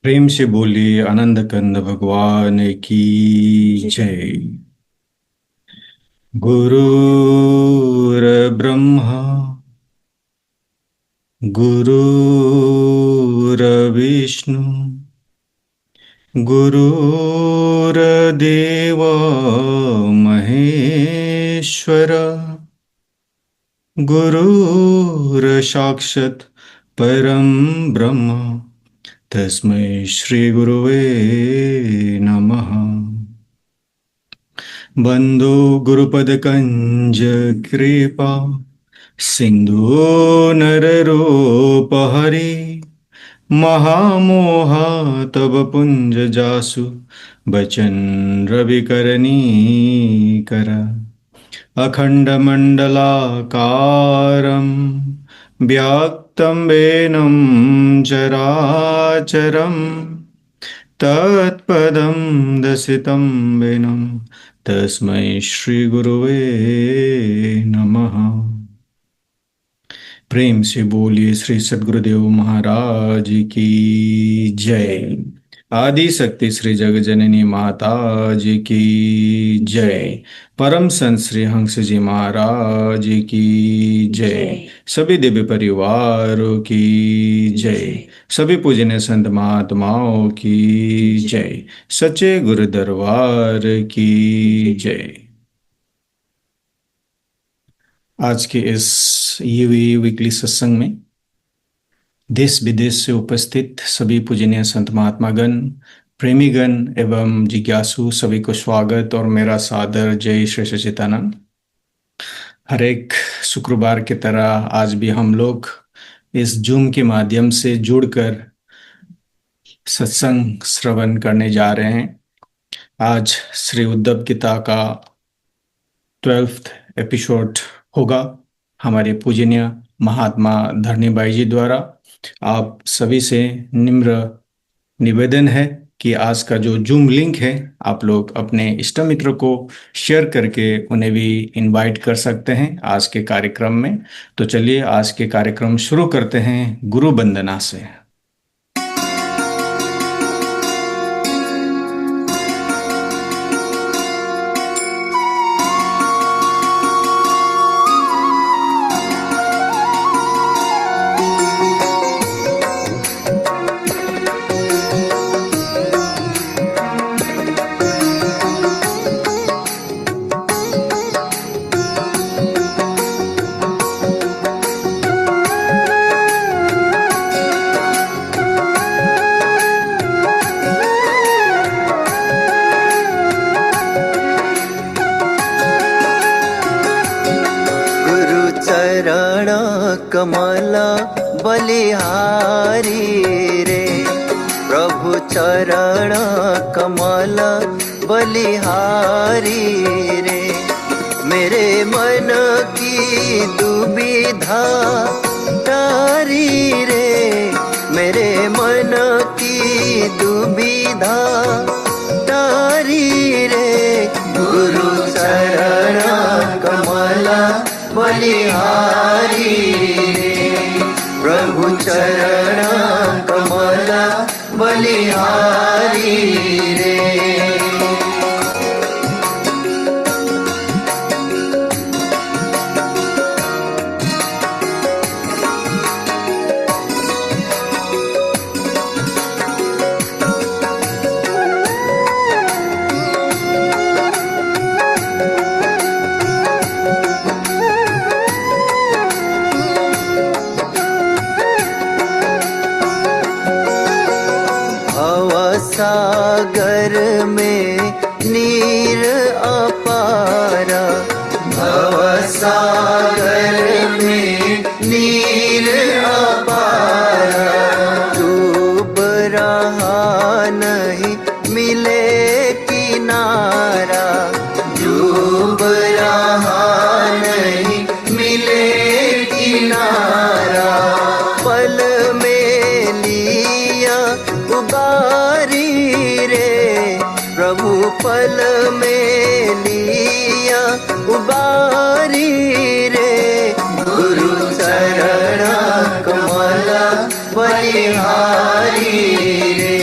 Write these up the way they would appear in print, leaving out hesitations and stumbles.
प्रेम से बोलिए आनंद कंद भगवान की जय। गुरुर् ब्रह्मा गुरुर्विष्णु गुरुर्देव महेश्वर गुरुर्साक्षात् परं ब्रह्म तस्मै श्री गुरुवे नमः। बंधु गुरुपदकंज कृपा सिंधु नररूपहरि महामोहा तव पुंज जासु बचन रविकरनीकर अखंडमंडलाकारं व्याक्तं वेनं चराचरं तत्पदं दसितं वेनं तस्मै श्री गुरुवे नमः। प्रेम से बोलिए श्री सद्गुरुदेव महाराज की जय। आदि शक्ति श्री जग जननी माता जी की जय। परम संत श्री हंस जी महाराज की जय। सभी दिव्य परिवारों की जय। सभी पूजनीय संत महात्माओं की जय। सच्चे गुरु दरबार की जय। आज के इस यूवी वीकली सत्संग में देश विदेश से उपस्थित सभी पूजनीय संत महात्मागण, प्रेमीगण एवं जिज्ञासु सभी को स्वागत और मेरा सादर जय श्री सच्चिदानंद। हर एक शुक्रवार की तरह आज भी हम लोग इस जूम के माध्यम से जुड़कर सत्संग श्रवण करने जा रहे हैं। आज श्री उद्धव गीता का 12th एपिसोड होगा हमारे पूजनीय महात्मा धरणी भाई जी द्वारा। आप सभी से निम्र निवेदन है कि आज का जो जूम लिंक है आप लोग अपने इष्ट मित्र को शेयर करके उन्हें भी इनवाइट कर सकते हैं आज के कार्यक्रम में। तो चलिए आज के कार्यक्रम शुरू करते हैं गुरु वंदना से। कमला बलिहारी रे प्रभु चरण कमला बलिहारी रे। मेरे मन की दुविधा तारी रे, मेरे मन की दुविधा तारी रे। गुरु चरण कमला बलिहारी रे प्रभु चरण कमला बलिहारी रे। सागर में नीर अपारा, भव सागर में नीर अपारा। डूब रहा नहीं मिले किनारा, डूब रहा नहीं मिले किनारा। पल में लिया उबारी रे प्रभु, पल में लिया उबारी रे। गुरु चरण कमला बलिहारी रे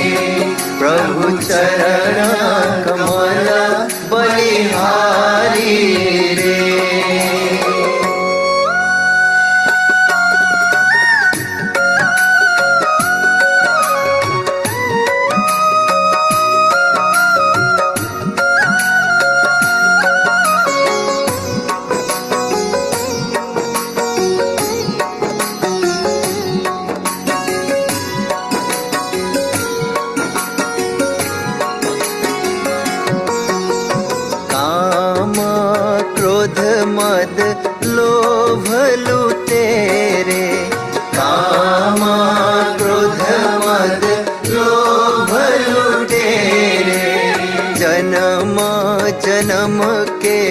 जन्म के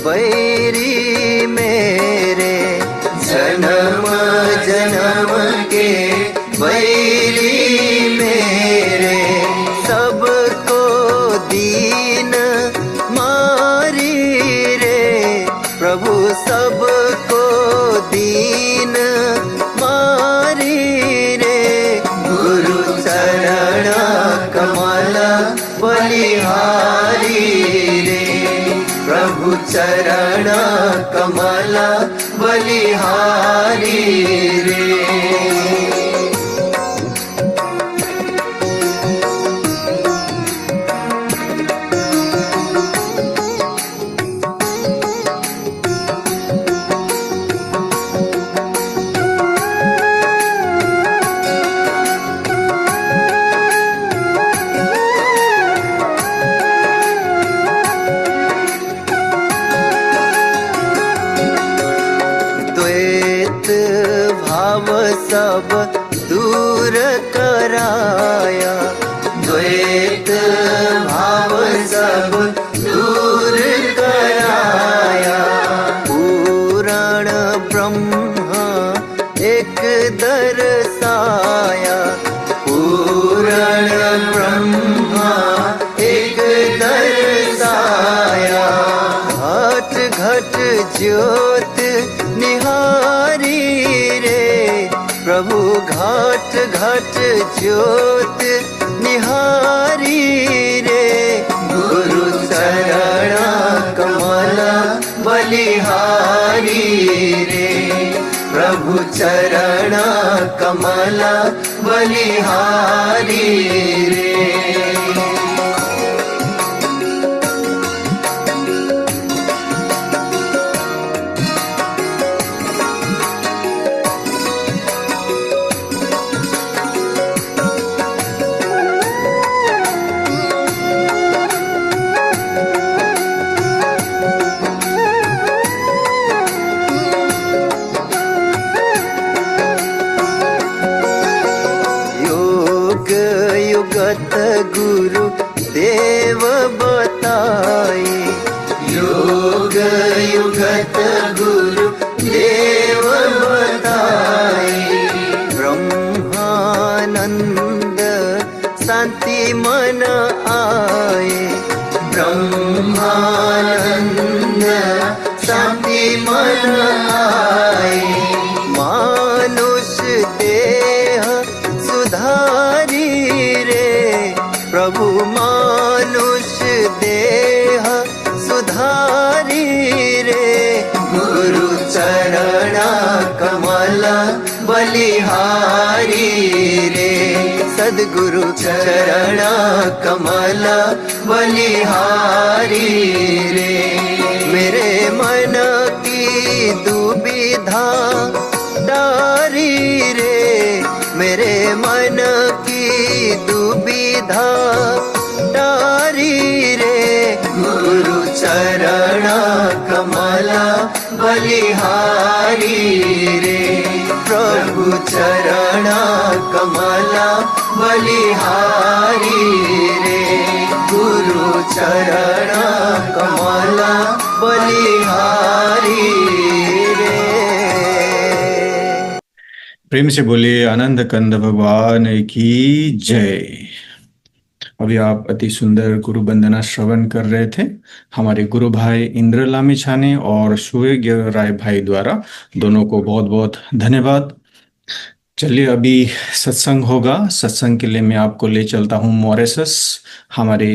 बैरी मेरे, जन्म जन्म के बैरी मेरे, सबको दीन मारी रे प्रभु, सबको दीन मारी रे। गुरु चरण कमल बलिहारी रे, प्रभु चरण कमल बलिहारी रे। सब दूर कराया, द्वैत भाव सब दूर कराया। पुराण ब्रह्मा एक दर्शाया, पुराण ब्रह्मा एक दर्शाया। घट घट ज्योत निहारी रे प्रभु, घट घट ज्योत निहारी रे। गुरु चरण कमल बलिहारी रे, प्रभु चरण कमल बलिहारी रे। गुरु देव बताए, योग युगत गुरु देव बताए। ब्रह्मानंद शांति मन आए, ब्रह्मानंद शांति मन आए। मानुष देह सुधारी रे प्रभु, मानुष देह सुधारी रे। गुरु चरण कमल बलिहारी रे, सद्गुरु चरण कमल बलिहारी रे। मेरे मन की दुविधा डारी रे, मेरे मन की दुविधा डारी रे। गुरु चरण कमल बलिहारी रे, प्रभु चरण कमल बलिहारी रे। गुरु चरण कमल बलिहारी रे। प्रेम से बोलिए आनंद कंद भगवान की जय। अभी आप अति सुंदर गुरु वंदना श्रवण कर रहे थे हमारे गुरु भाई इंद्र लामिछाने और सुवेग्य राय भाई द्वारा। दोनों को बहुत बहुत धन्यवाद। चलिए अभी सत्संग होगा। सत्संग के लिए मैं आपको ले चलता हूँ मॉरिशस। हमारे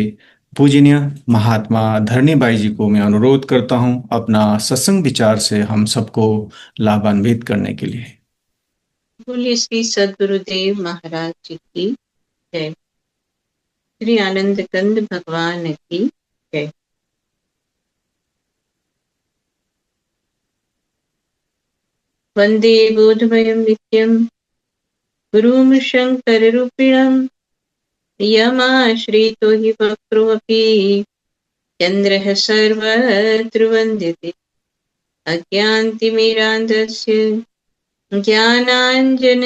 पूजनीय महात्मा धरणी बाई जी को मैं अनुरोध करता हूँ अपना सत्संग विचार से हम सबको लाभान्वित करने के लिए। बोलिए श्री सद्गुरुदेव महाराज जी की जय। श्री आनंद कंद भगवान की जय। वंदे बोधमयं नित्यं गुरुं शङ्कररूपिणं यमाश्रितो हि वक्रोऽपि चन्द्रः सर्वत्र वन्द्यते। अज्ञानतिमिरान्धस्य ज्ञानाञ्जनशलाकया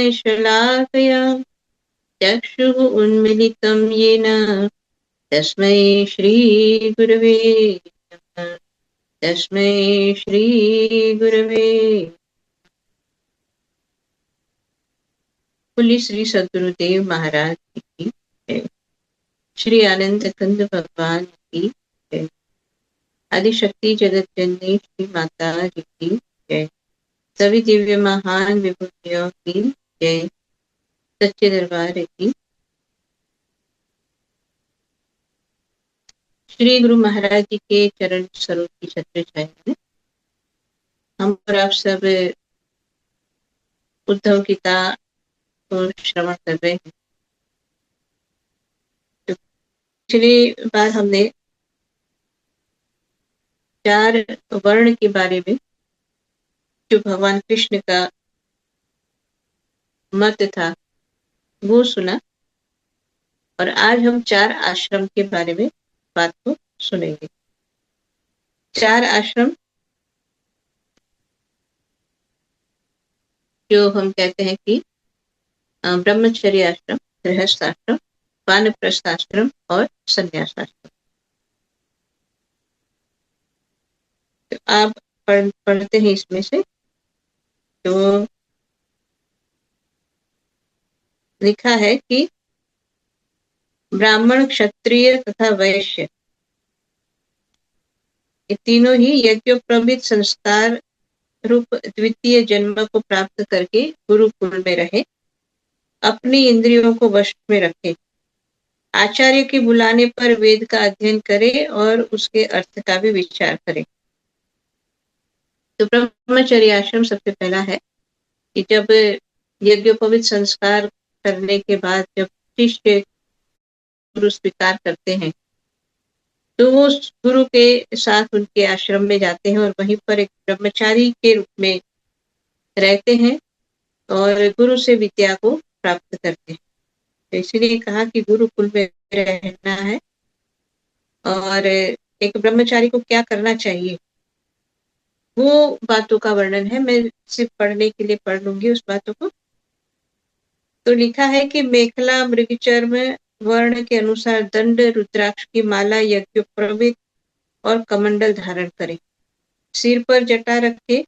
चक्षुः उन्मीलितं येन तस्मै श्री गुरवे नमः। तस्मै श्री गुरवे। बोलिए श्री सद्गुरुदेव महाराज की जय। श्री आनंद कंद भगवान की जय। आदिशक्ति जगत जननी श्री माता जी की जय। सभी दिव्य महान विभूतियों की जय। सच्चे दरबार की। श्री गुरु महाराज जी के चरण सरोज की छत्र छाया में हम और आप सब उद्धव गीता को श्रवण कर रहे हैं। तो पिछली बार हमने 4 वर्ण के बारे में जो भगवान कृष्ण का मत था वो सुना, और आज हम 4 आश्रम के बारे में बात को सुनेंगे। 4 आश्रम जो हम कहते हैं कि ब्रह्मचर्य आश्रम, गृहस्थ आश्रम, वानप्रस्थ आश्रम और संन्यास आश्रम। तो आप पढ़ते हैं इसमें से जो लिखा है कि ब्राह्मण, क्षत्रिय तथा वैश्य ये तीनों ही यज्ञोपवीत संस्कार रूप द्वितीय जन्म को प्राप्त करके गुरुकुल में रहे, अपनी इंद्रियों को वश में रखे, आचार्य के बुलाने पर वेद का अध्ययन करे और उसके अर्थ का भी विचार करे। तो ब्रह्मचर्य आश्रम सबसे पहला है कि जब यज्ञोपवीत संस्कार करने के बाद जब शिष्य गुरु स्वीकार करते हैं तो वो गुरु के साथ उनके आश्रम में जाते हैं और वहीं पर एक ब्रह्मचारी के रूप में रहते हैं और गुरु से विद्या को प्राप्त करते हैं। तो इसलिए कहा कि गुरुकुल में रहना है। और एक ब्रह्मचारी को क्या करना चाहिए वो बातों का वर्णन है। मैं सिर्फ पढ़ने के लिए पढ़ लूंगी उस बातों को। तो लिखा है कि मेखला, मृगचर्म वर्ण के अनुसार दंड, रुद्राक्ष की माला, यज्ञोपवीत और कमंडल धारण करे, सिर पर जटा रखे,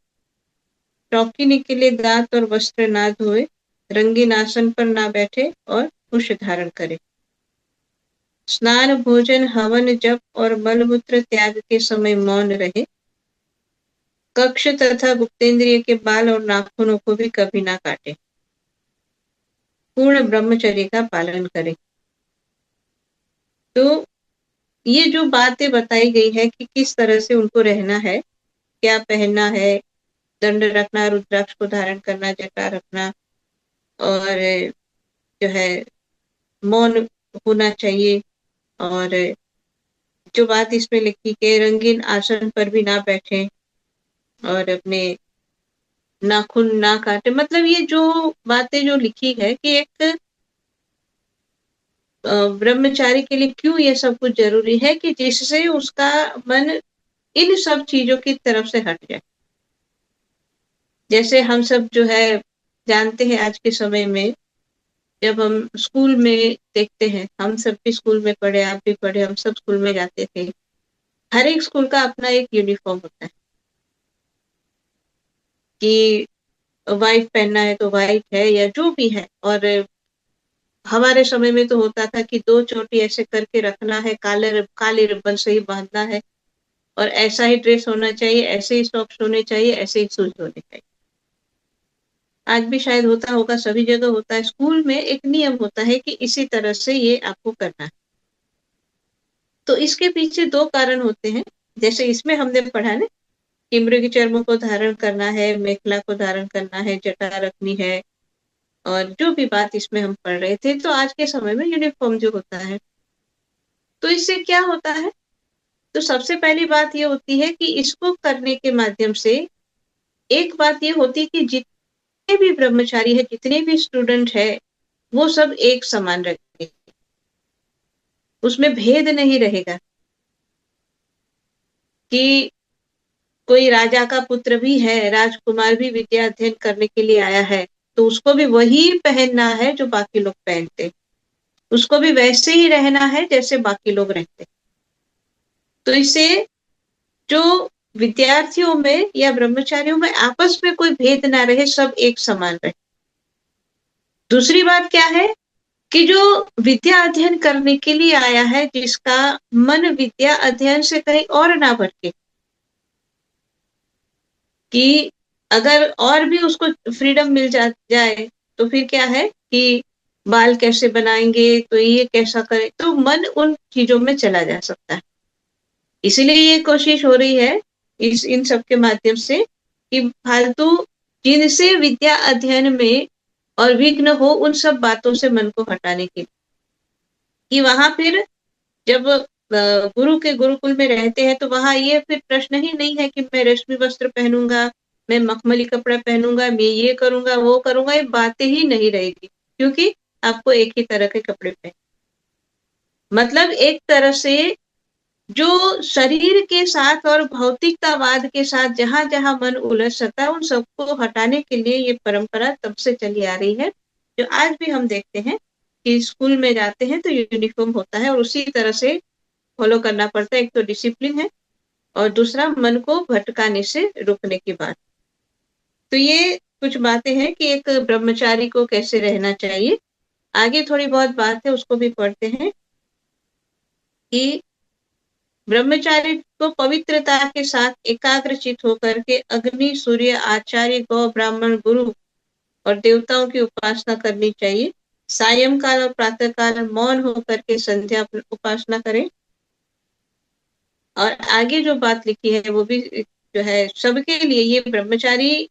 टौकीनी के लिए दांत और वस्त्र ना धोए, रंगीन आसन पर ना बैठे और कुश धारण करे। स्नान, भोजन, हवन, जप और मलमूत्र त्याग के समय मौन रहे। कक्ष तथा गुप्तेंद्रिय के बाल और नाखूनों को भी कभी ना काटे। पूर्ण ब्रह्मचर्य का पालन करे। तो ये जो बातें बताई गई है कि किस तरह से उनको रहना है, क्या पहनना है, दंड रखना, रुद्राक्ष को धारण करना, जटा रखना, और जो है मौन होना चाहिए, और जो बात इसमें लिखी कि रंगीन आसन पर भी ना बैठे और अपने नाखून ना काटे। मतलब ये जो बातें जो लिखी है कि एक ब्रह्मचारी के लिए क्यों ये सब कुछ जरूरी है कि जिससे उसका मन इन सब चीजों की तरफ से हट जाए। जैसे हम सब जो है जानते हैं आज के समय में जब हम स्कूल में देखते हैं, हम सब भी स्कूल में पढ़े, आप भी पढ़े, हम सब स्कूल में जाते थे। हर एक स्कूल का अपना एक यूनिफॉर्म होता है कि व्हाइट पहनना है तो व्हाइट है या जो भी है। और हमारे समय में तो होता था कि 2 चोटी ऐसे करके रखना है, काले रिबन से ही बांधना है, और ऐसा ही ड्रेस होना चाहिए, ऐसे ही सॉक्स होने चाहिए, ऐसे ही शूज होने चाहिए। आज भी शायद होता होगा, सभी जगह होता है। स्कूल में एक नियम होता है कि इसी तरह से ये आपको करना है। तो इसके पीछे 2 कारण होते हैं। जैसे इसमें हमने पढ़ा ना कि मृग चर्म को धारण करना है, मेखला को धारण करना है, जटा रखनी है, और जो भी बात इसमें हम पढ़ रहे थे। तो आज के समय में यूनिफॉर्म जो होता है, तो इससे क्या होता है, तो सबसे पहली बात ये होती है कि इसको करने के माध्यम से एक बात ये होती है कि जितने भी ब्रह्मचारी है, जितने भी स्टूडेंट है, वो सब एक समान रहेंगे, उसमें भेद नहीं रहेगा कि कोई राजा का पुत्र भी है, राजकुमार भी विद्या अध्ययन करने के लिए आया है, तो उसको भी वही पहनना है जो बाकी लोग पहनते। उसको भी वैसे ही रहना है जैसे बाकी लोग रहते। तो इससे जो विद्यार्थियों में या ब्रह्मचारियों में आपस में कोई भेद ना रहे, सब एक समान रहे। दूसरी बात क्या है कि जो विद्या अध्ययन करने के लिए आया है, जिसका मन विद्या अध्ययन से कहीं और ना भटके, कि अगर और भी उसको फ्रीडम मिल जाए तो फिर क्या है कि बाल कैसे बनाएंगे, तो ये कैसा करें, तो मन उन चीजों में चला जा सकता है। इसीलिए ये कोशिश हो रही है इन सब के माध्यम से कि फालतू जिनसे विद्या अध्ययन में और विघ्न हो, उन सब बातों से मन को हटाने के लिए, कि वहां फिर जब गुरु के गुरुकुल में रहते हैं तो वहां ये फिर प्रश्न ही नहीं है कि मैं रेशमी वस्त्र पहनूंगा, मैं मखमली कपड़ा पहनूंगा, मैं ये करूंगा वो करूंगा, ये बातें ही नहीं रहेगी, क्योंकि आपको एक ही तरह के कपड़े पहन, मतलब एक तरह से जो शरीर के साथ और भौतिकतावाद के साथ जहां जहां मन उलझ सकता है, उन सबको हटाने के लिए ये परंपरा तब से चली आ रही है, जो आज भी हम देखते हैं कि स्कूल में जाते हैं तो यूनिफॉर्म होता है और उसी तरह से फॉलो करना पड़ता है। एक तो डिसिप्लिन है और दूसरा मन को भटकाने से रोकने की बात। तो ये कुछ बातें हैं कि एक ब्रह्मचारी को कैसे रहना चाहिए। आगे थोड़ी बहुत बात है, उसको भी पढ़ते हैं कि ब्रह्मचारी को पवित्रता के साथ एकाग्रचित होकर के अग्नि, सूर्य, आचार्य, गौ, ब्राह्मण, गुरु और देवताओं की उपासना करनी चाहिए। सायंकाल और प्रातः काल मौन होकर के संध्या उपासना करें। और आगे जो बात लिखी है वो भी जो है सबके लिए, ये ब्रह्मचारी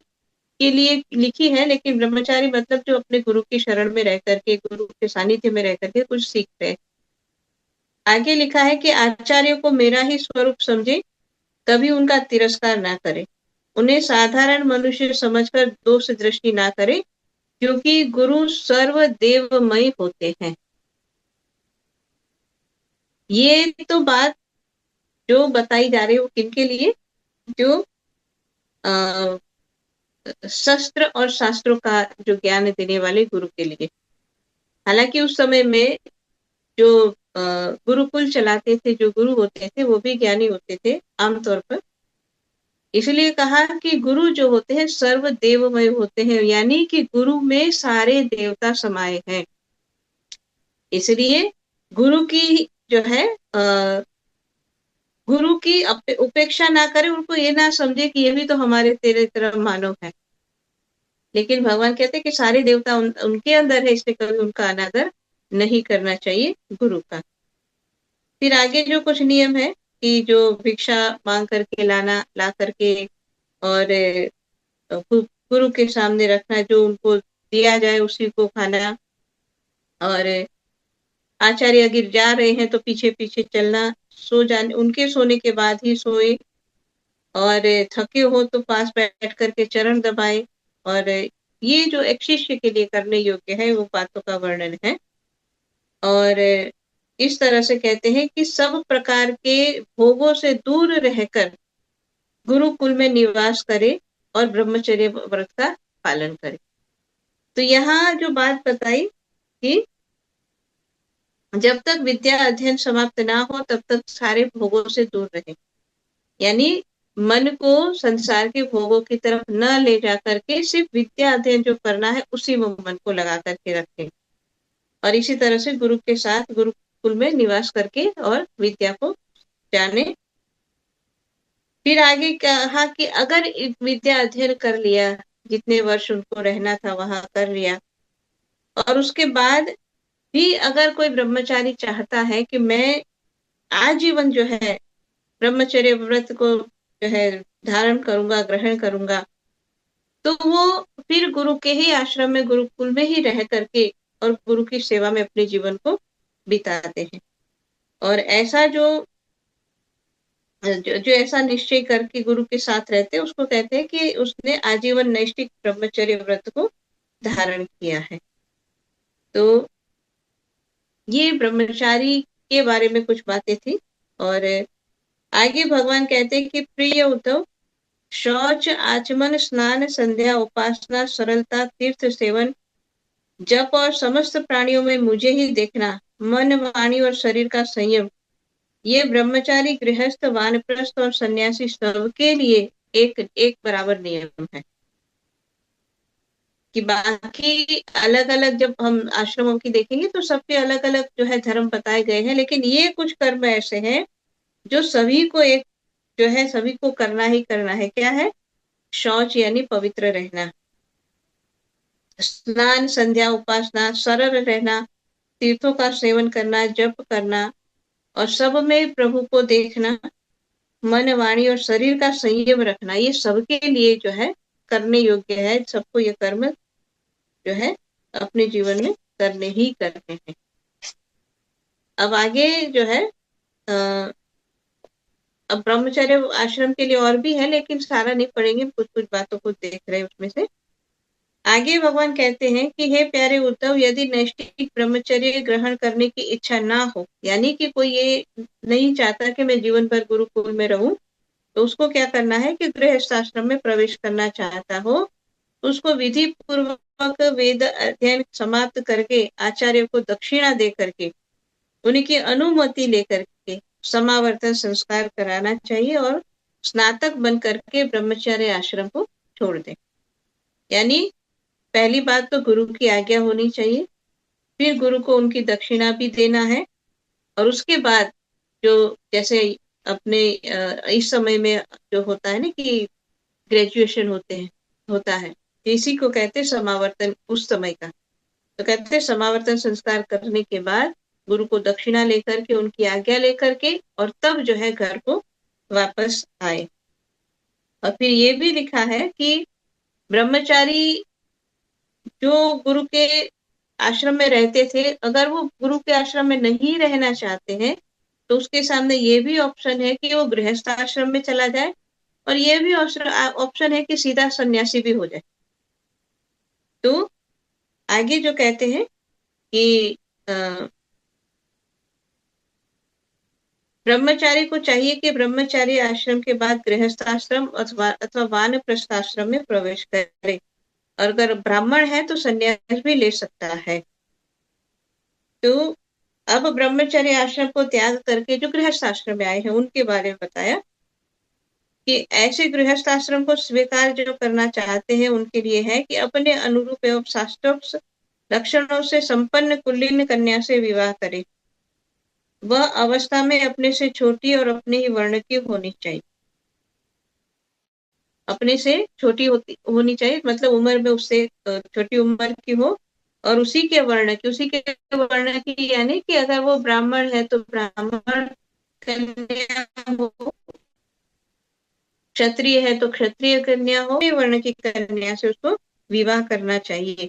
के लिए लिखी है, लेकिन ब्रह्मचारी मतलब जो अपने गुरु की शरण में रह करके, गुरु के सानिध्य में रह करके कुछ सीख रहे। आगे लिखा है कि आचार्य को मेरा ही स्वरूप समझे, कभी उनका तिरस्कार ना करे, उन्हें साधारण मनुष्य समझकर दोष दृष्टि ना करे, क्योंकि गुरु सर्व देवमय होते हैं। ये तो बात जो बताई जा रही है वो किनके लिए, जो शस्त्र और शास्त्रों का जो ज्ञान देने वाले गुरु के लिए। हालांकि उस समय में जो गुरुकुल चलाते थे, जो गुरु होते थे, वो भी ज्ञानी होते थे आमतौर पर। इसलिए कहा कि गुरु जो होते हैं सर्व देवमय होते हैं, यानी कि गुरु में सारे देवता समाये हैं। इसलिए गुरु की जो है गुरु की उपेक्षा ना करे, उनको ये ना समझे कि ये भी तो हमारे तेरे तरह मानव है। लेकिन भगवान कहते हैं कि सारे देवता उनके अंदर है, इसलिए कभी उनका अनादर नहीं करना चाहिए गुरु का। फिर आगे जो कुछ नियम है कि जो भिक्षा मांग करके ला करके और गुरु के सामने रखना, जो उनको दिया जाए उसी को खाना, और आचार्य अगर जा रहे हैं तो पीछे पीछे चलना, सो जाने उनके सोने के बाद ही सोए, और थके हो तो पास बैठ करके चरण दबाए। और ये जो एक शिष्य के लिए करने योग्य है वो बातों का वर्णन है। और इस तरह से कहते हैं कि सब प्रकार के भोगों से दूर रहकर गुरुकुल में निवास करे और ब्रह्मचर्य व्रत का पालन करे। तो यहाँ जो बात बताई कि जब तक विद्या अध्ययन समाप्त ना हो तब तक सारे भोगों से दूर रहे, यानी मन को संसार के भोगों की तरफ न ले जा करके सिर्फ विद्या अध्ययन जो करना है उसी में मन को लगा करके रखें, और इसी तरह से गुरु के साथ गुरुकुल में निवास करके और विद्या को जाने। फिर आगे कहा कि अगर विद्या अध्ययन कर लिया, जितने वर्ष उनको रहना था वहां कर लिया, और उसके बाद भी अगर कोई ब्रह्मचारी चाहता है कि मैं आजीवन जो है ब्रह्मचर्य व्रत को जो है धारण करूंगा, ग्रहण करूंगा, तो वो फिर गुरु के ही आश्रम में, गुरुकुल में ही रह करके और गुरु की सेवा में अपने जीवन को बिताते हैं। और ऐसा जो ऐसा निश्चय करके गुरु के साथ रहते हैं उसको कहते हैं कि उसने आजीवन नैष्ठिक ब्रह्मचर्य व्रत को धारण किया है। तो ये ब्रह्मचारी के बारे में कुछ बातें थी। और आगे भगवान कहते हैं कि प्रिय उद्धव, शौच, आचमन, स्नान, संध्या, उपासना, सरलता, तीर्थ सेवन, जप और समस्त प्राणियों में मुझे ही देखना, मन, वाणी और शरीर का संयम, ये ब्रह्मचारी, गृहस्थ, वानप्रस्थ और सन्यासी सबके लिए एक एक बराबर नियम है। कि बाकी अलग अलग जब हम आश्रमों की देखेंगे तो सबके अलग अलग जो है धर्म बताए गए हैं, लेकिन ये कुछ कर्म ऐसे हैं जो सभी को एक जो है सभी को करना ही करना है। क्या है? शौच यानी पवित्र रहना, स्नान, संध्या, उपासना, सरल रहना, तीर्थों का सेवन करना, जप करना और सब में प्रभु को देखना, मन, वाणी और शरीर का संयम रखना, ये सबके लिए जो है करने योग्य है। सबको ये कर्म जो है अपने जीवन में करने ही करने हैं। अब आगे जो है अब ब्रह्मचर्य आश्रम के लिए और भी है, लेकिन सारा नहीं पढ़ेंगे, कुछ कुछ बातों को देख रहे हैं उसमें से। आगे भगवान कहते हैं कि हे प्यारे उद्धव, यदि नैष्ठिक ब्रह्मचर्य ग्रहण करने की इच्छा ना हो, यानी कि कोई ये नहीं चाहता कि मैं जीवन भर गुरुकुल में रहूं, तो उसको क्या करना है कि गृहस्थ आश्रम में प्रवेश करना चाहता हो, उसको विधि पूर्वक वेद अध्ययन समाप्त करके आचार्य को दक्षिणा दे करके उनकी अनुमति लेकर के समावर्तन संस्कार कराना चाहिए और स्नातक बन करके ब्रह्मचर्य आश्रम को छोड़ दे। यानी पहली बात तो गुरु की आज्ञा होनी चाहिए, फिर गुरु को उनकी दक्षिणा भी देना है, और उसके बाद जो जैसे अपने इस समय में जो होता है ना कि ग्रेजुएशन होता है, इसी को कहते हैं समावर्तन। उस समय का तो कहते हैं समावर्तन संस्कार करने के बाद गुरु को दक्षिणा लेकर के उनकी आज्ञा लेकर के और तब जो है घर को वापस आए। और फिर ये भी लिखा है कि ब्रह्मचारी जो गुरु के आश्रम में रहते थे, अगर वो गुरु के आश्रम में नहीं रहना चाहते हैं तो उसके सामने ये भी ऑप्शन है कि वो गृहस्थ आश्रम में चला जाए, और ये भी ऑप्शन है कि सीधा सन्यासी भी हो जाए। तो आगे जो कहते हैं कि ब्रह्मचारी को चाहिए कि ब्रह्मचारी आश्रम के बाद गृहस्थ आश्रम अथवा वानप्रस्थ आश्रम में प्रवेश करे, और अगर ब्राह्मण है तो संन्यास भी ले सकता है। तो अब ब्रह्मचर्य आश्रम को त्याग करके जो गृहस्थ आश्रम में आए हैं उनके बारे में बताया कि ऐसे गृहस्थ आश्रम को स्वीकार जो करना चाहते हैं उनके लिए है कि अपने अनुरूप एवं शास्त्रोक्त लक्षणों से संपन्न कुलीन कन्या से विवाह करे। वह अवस्था में अपने से छोटी और अपने ही वर्ण की होनी चाहिए। अपने से छोटी होनी चाहिए मतलब उम्र में उससे छोटी उम्र की हो, और उसी के वर्ण की यानी कि अगर वो ब्राह्मण है तो ब्राह्मण कन्या हो, क्षत्रिय है तो क्षत्रिय कन्या हो, वर्ण की कन्या से उसको विवाह करना चाहिए।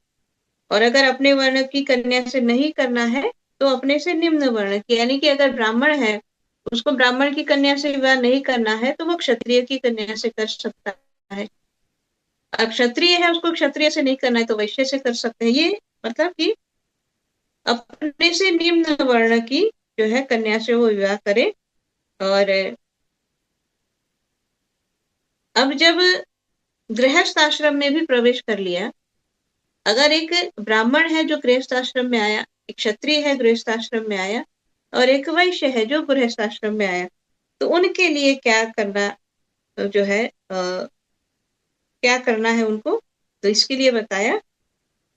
और अगर अपने वर्ण की कन्या से नहीं करना है तो अपने से निम्न वर्ण की, यानी कि अगर ब्राह्मण है उसको ब्राह्मण की कन्या से विवाह नहीं करना है तो वो क्षत्रिय की कन्या से कर सकता है। अब क्षत्रिय है उसको क्षत्रिय से नहीं करना है तो वैश्य से कर सकते हैं। ये मतलब कि अपने से निम्न वर्ण की जो है कन्या से वो विवाह करे। और अब जब गृहस्थ आश्रम में भी प्रवेश कर लिया, अगर एक ब्राह्मण है जो गृहस्थ आश्रम में आया, एक क्षत्रिय है गृहस्थ आश्रम में आया, और एक वैश्य है जो गृहस्थ आश्रम में आया, तो उनके लिए क्या करना जो है क्या करना है उनको। तो इसके लिए बताया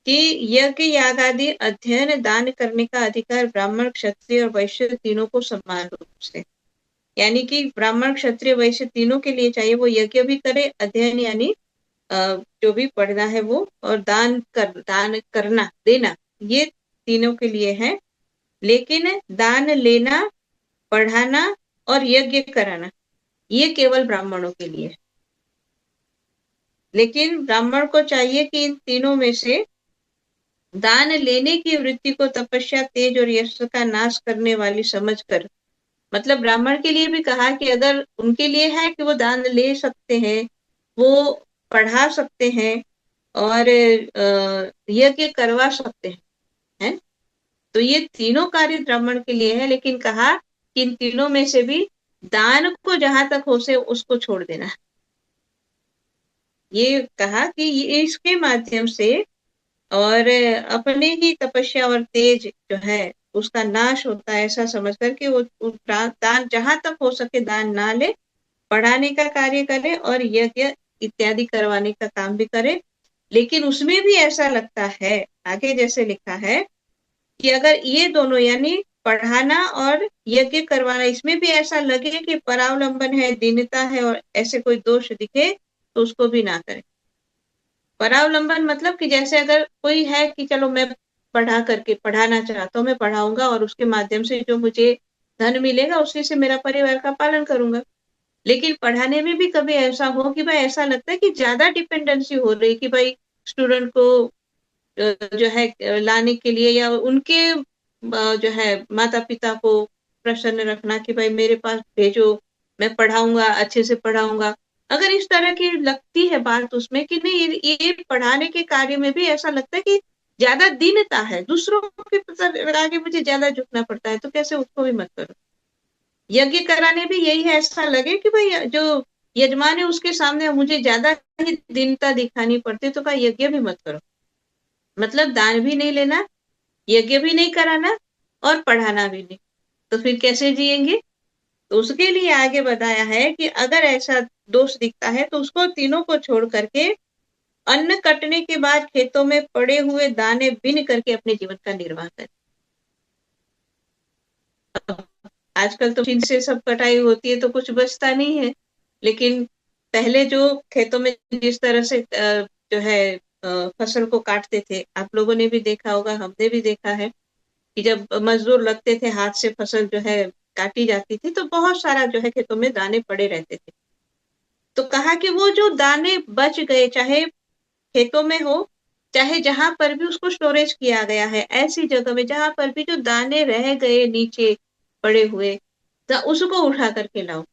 कि यज्ञ याग आदि अध्ययन दान करने का अधिकार ब्राह्मण क्षत्रिय और वैश्य तीनों को समान रूप से, यानी कि ब्राह्मण क्षत्रिय वैश्य तीनों के लिए चाहिए। वो यज्ञ भी करे, अध्ययन यानी जो भी पढ़ना है वो, और दान करना देना, ये तीनों के लिए है। लेकिन दान लेना, पढ़ाना और यज्ञ कराना ये केवल ब्राह्मणों के लिए है। लेकिन ब्राह्मण को चाहिए कि इन तीनों में से दान लेने की वृत्ति को तपस्या, तेज और यश का नाश करने वाली समझकर, मतलब ब्राह्मण के लिए भी कहा कि अगर उनके लिए है कि वो दान ले सकते हैं, वो पढ़ा सकते हैं और यज्ञ करवा सकते हैं, तो ये तीनों कार्य ब्राह्मण के लिए है। लेकिन कहा कि इन तीनों में से भी दान को जहां तक हो से उसको छोड़ देना। ये कहा कि ये इसके माध्यम से और अपने ही तपस्या और तेज जो है उसका नाश होता है, ऐसा समझकर कि वो दान जहां तक हो सके दान ना ले, पढ़ाने का कार्य करे और यज्ञ इत्यादि करवाने का काम भी करे। लेकिन उसमें भी ऐसा लगता है, आगे जैसे लिखा है कि अगर ये दोनों यानी पढ़ाना और यज्ञ करवाना, इसमें भी ऐसा लगे कि परावलंबन है, दीनता है और ऐसे कोई दोष दिखे तो उसको भी ना करे। परावलंबन मतलब कि जैसे अगर कोई है कि चलो मैं पढ़ा करके पढ़ाना चाहता हूँ, मैं पढ़ाऊंगा और उसके माध्यम से जो मुझे धन मिलेगा उसी से मेरा परिवार का पालन करूंगा। लेकिन पढ़ाने में भी कभी ऐसा हो कि भाई ऐसा लगता है कि ज्यादा डिपेंडेंसी हो रही कि भाई स्टूडेंट को जो है लाने के लिए या उनके जो है माता पिता को प्रसन्न रखना कि भाई मेरे पास भेजो, मैं पढ़ाऊंगा, अच्छे से पढ़ाऊंगा। अगर इस तरह की लगती है बात उसमें कि नहीं ये पढ़ाने के कार्य में भी ऐसा लगता है कि ज्यादा दीनता है, दूसरों के आगे मुझे ज्यादा झुकना पड़ता है, तो कैसे उसको भी मत करो। यज्ञ कराने भी यही है, ऐसा लगे कि भाई जो यजमान है उसके सामने मुझे ज्यादा ही दीनता दिखानी पड़ती तो का यज्ञ भी मत करो। मतलब दान भी नहीं लेना, यज्ञ भी नहीं कराना और पढ़ाना भी नहीं, तो फिर कैसे जिएंगे। तो उसके लिए आगे बताया है कि अगर ऐसा दोष दिखता है तो उसको तीनों को छोड़ करके अन्न कटने के बाद खेतों में पड़े हुए दाने बिन करके अपने जीवन का निर्वाह करें। आजकल तो मशीन से सब कटाई होती है तो कुछ बचता नहीं है, लेकिन पहले जो खेतों में जिस तरह से जो है फसल को काटते थे, आप लोगों ने भी देखा होगा, हमने भी देखा है कि जब मजदूर लगते थे हाथ से फसल जो है काटी जाती थी तो बहुत सारा जो है खेतों में दाने पड़े रहते थे। तो कहा कि वो जो दाने बच गए, चाहे खेतों में हो चाहे जहां पर भी उसको स्टोरेज किया गया है, ऐसी जगह में जहां पर भी जो दाने रह गए नीचे पड़े हुए, तो उसको उठा करके लाओ,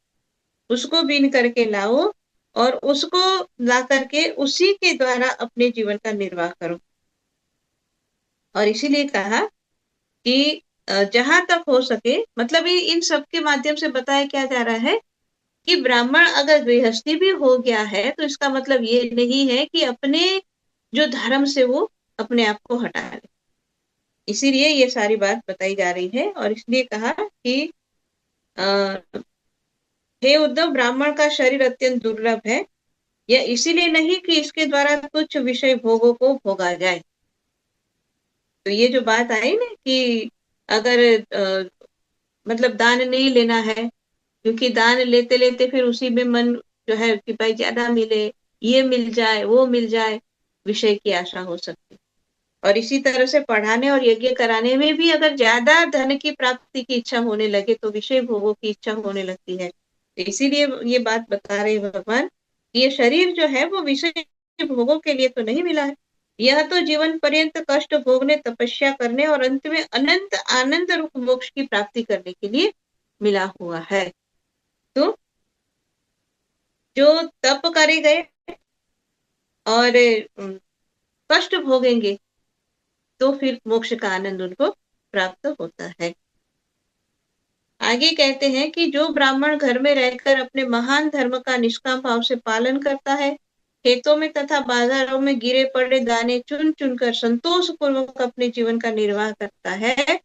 उसको बीन करके लाओ और उसको ला करके उसी के द्वारा अपने जीवन का निर्वाह करो। और इसीलिए कहा कि जहां तक हो सके, मतलब इन सब के माध्यम से बताया क्या जा रहा है कि ब्राह्मण अगर गृहस्थी भी हो गया है तो इसका मतलब ये नहीं है कि अपने जो धर्म से वो अपने आप को हटा ले। इसीलिए ये सारी बात बताई जा रही है और इसलिए कहा कि हे उद्धव, ब्राह्मण का शरीर अत्यंत दुर्लभ है, यह इसीलिए नहीं कि इसके द्वारा तुच्छ विषय भोगों को भोगा जाए। तो ये जो बात आई ना कि अगर मतलब दान नहीं लेना है, क्योंकि दान लेते लेते फिर उसी में मन जो है कि भाई ज्यादा मिले, ये मिल जाए, वो मिल जाए, विषय की आशा हो सकती। और इसी तरह से पढ़ाने और यज्ञ कराने में भी अगर ज्यादा धन की प्राप्ति की इच्छा होने लगे तो विषय भोगों की इच्छा होने लगती है। तो इसीलिए ये बात बता रहे भगवान कि ये शरीर जो है वो विषय भोगों के लिए तो नहीं मिला है, यह तो जीवन पर्यंत कष्ट भोगने, तपस्या करने और अंत में अनंत आनंद रूप मोक्ष की प्राप्ति करने के लिए मिला हुआ है। तो जो तप करे गए और कष्ट भोगेंगे तो फिर मोक्ष का आनंद उनको प्राप्त होता है। आगे कहते हैं कि जो ब्राह्मण घर में रहकर अपने महान धर्म का निष्काम भाव से पालन करता है, खेतों में तथा बाजारों में गिरे पड़े दाने चुन चुनकर संतोष पूर्वक अपने जीवन का निर्वाह करता है,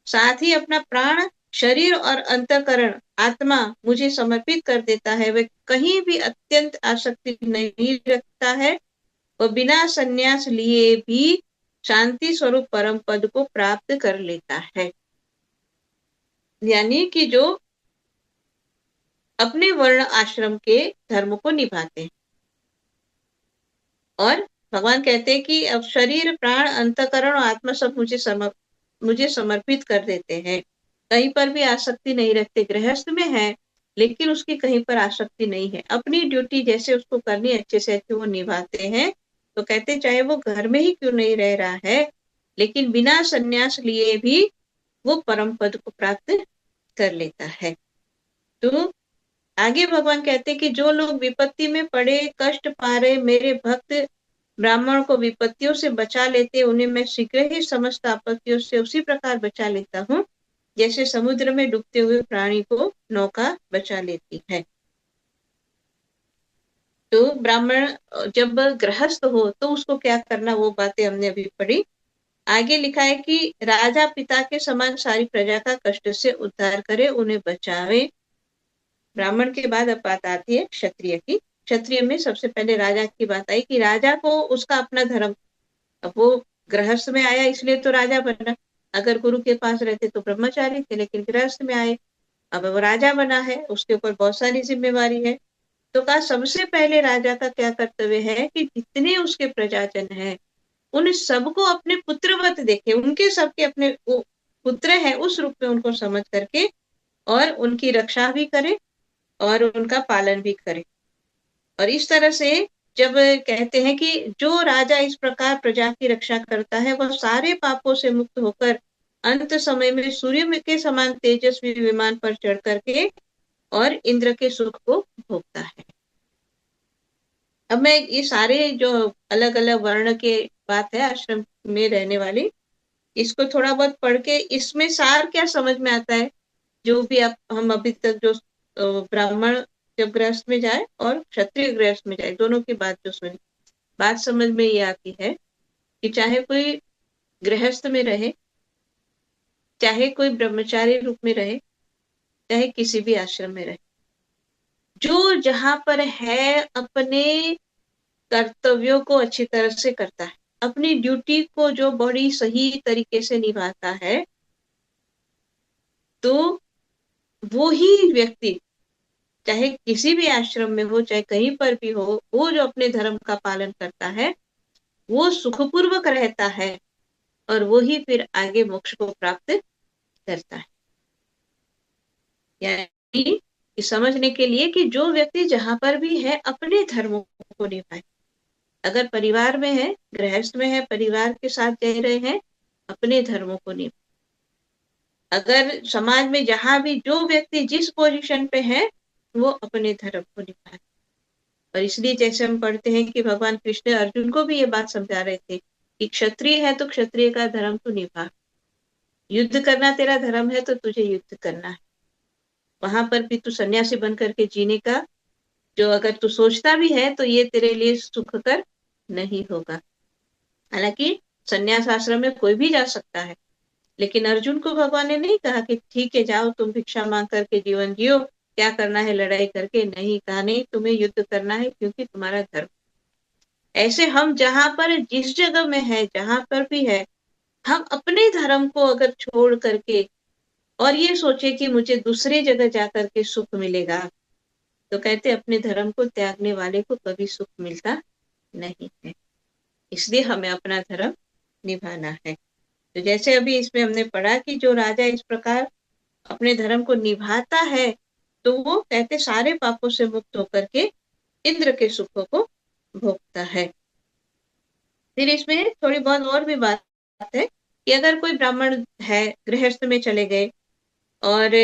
साथ ही अपना प्राण, शरीर और अंतःकरण, आत्मा मुझे समर्पित कर देता है, वह कहीं भी अत्यंत आसक्ति नहीं रखता है, वह बिना संन्यास लिए भी शांति स्वरूप परम पद को प्राप्त कर लेता है। यानी कि जो अपने वर्ण आश्रम के धर्म को निभाते हैं और भगवान कहते हैं कि अब शरीर, प्राण, अंतःकरण और आत्मा सब मुझे समर्पित कर देते हैं, कहीं पर भी आसक्ति नहीं रखते। गृहस्थ में है लेकिन उसकी कहीं पर आसक्ति नहीं है, अपनी ड्यूटी जैसे उसको करनी अच्छे से अच्छे वो निभाते हैं। तो कहते चाहे वो घर में ही क्यों नहीं रह रहा है, लेकिन बिना संन्यास लिए भी वो परम पद को प्राप्त कर लेता है। तो आगे भगवान कहते कि जो लोग विपत्ति में पड़े कष्ट पा रहे मेरे भक्त ब्राह्मण को विपत्तियों से बचा लेते, उन्हें मैं शीघ्र ही समस्त आपत्तियों से उसी प्रकार बचा लेता हूँ जैसे समुद्र में डूबते हुए प्राणी को नौका बचा लेती है। तो ब्राह्मण जब गृहस्थ हो तो उसको क्या करना, वो बातें हमने अभी पढ़ी आगे लिखा है कि राजा पिता के समान सारी प्रजा का कष्ट से उद्धार करे, उन्हें बचावे। ब्राह्मण के बाद अब बात आती है क्षत्रिय की। क्षत्रिय में सबसे पहले राजा की बात आई कि राजा को उसका अपना धर्म, अब वो गृहस्थ में आया इसलिए तो राजा बना, अगर गुरु के पास रहते तो ब्रह्मचारी थे, लेकिन गृहस्थ में आए, अब वो राजा बना है, उसके ऊपर बहुत सारी जिम्मेवारी है। तो कहा सबसे पहले राजा का क्या कर्तव्य है कि जितने उसके प्रजाजन हैं उन सबको अपने पुत्रवत देखे, उनके सबके अपने वो पुत्र है उस रूप में उनको समझ करके और उनकी रक्षा भी करे और उनका पालन भी करे। और इस तरह से जब कहते हैं कि जो राजा इस प्रकार प्रजा की रक्षा करता है वह सारे पापों से मुक्त होकर अंत समय में सूर्य के समान तेजस्वी विमान पर चढ़ करके और इंद्र के सुख को भोगता है। अब मैं ये सारे जो अलग अलग वर्ण के बात है आश्रम में रहने वाली, इसको थोड़ा बहुत पढ़ के इसमें सार क्या समझ में आता है, जो भी आप हम अभी तक जो ब्राह्मण जब गृहस्थ में जाए और क्षत्रिय गृहस्थ में जाए दोनों की बात जो सुनी, बात समझ में ये आती है कि चाहे कोई गृहस्थ में रहे, चाहे कोई ब्रह्मचारी रूप में रहे, चाहे किसी भी आश्रम में रहे, जो जहां पर है अपने कर्तव्यों को अच्छी तरह से करता है, अपनी ड्यूटी को जो बड़ी सही तरीके से निभाता है, तो वो ही व्यक्ति चाहे किसी भी आश्रम में हो चाहे कहीं पर भी हो, वो जो अपने धर्म का पालन करता है वो सुखपूर्वक रहता है और वो ही फिर आगे मोक्ष को प्राप्त करता है। यानी समझने के लिए कि जो व्यक्ति जहां पर भी है अपने धर्मों को निभाए, अगर परिवार में है, गृहस्थ में है, परिवार के साथ रह रहे हैं, अपने धर्मों को निभाए। अगर समाज में जहां भी जो व्यक्ति जिस पोजीशन पे है वो अपने धर्म को निभाए। और इसलिए जैसे हम पढ़ते हैं कि भगवान कृष्ण अर्जुन को भी ये बात समझा रहे थे कि क्षत्रिय है तो क्षत्रिय का धर्म तू निभा, युद्ध करना तेरा धर्म है तो तुझे युद्ध करना है। वहां पर भी तू सन्यासी बन करके जीने का जो अगर तू सोचता भी है तो ये तेरे लिए सुखकर नहीं होगा। हालांकि सन्यास आश्रम में कोई भी जा सकता है, लेकिन अर्जुन को भगवान ने नहीं कहा कि ठीक है जाओ तुम भिक्षा मांग करके जीवन जियो, क्या करना है लड़ाई करके, नहीं कहा, नहीं तुम्हें युद्ध करना है क्योंकि तुम्हारा धर्म। ऐसे हम जहां पर जिस जगह में है जहां पर भी है, हम अपने धर्म को अगर छोड़ करके और ये सोचे कि मुझे दूसरी जगह जाकर के सुख मिलेगा, तो कहते अपने धर्म को त्यागने वाले को कभी सुख मिलता नहीं है। इसलिए हमें अपना धर्म निभाना है। तो जैसे अभी इसमें हमने पढ़ा कि जो राजा इस प्रकार अपने धर्म को निभाता है तो वो कहते सारे पापों से मुक्त होकर के इंद्र के सुखों को भोगता है। फिर इसमें थोड़ी बहुत और भी बात है कि अगर कोई ब्राह्मण है गृहस्थ में चले गए और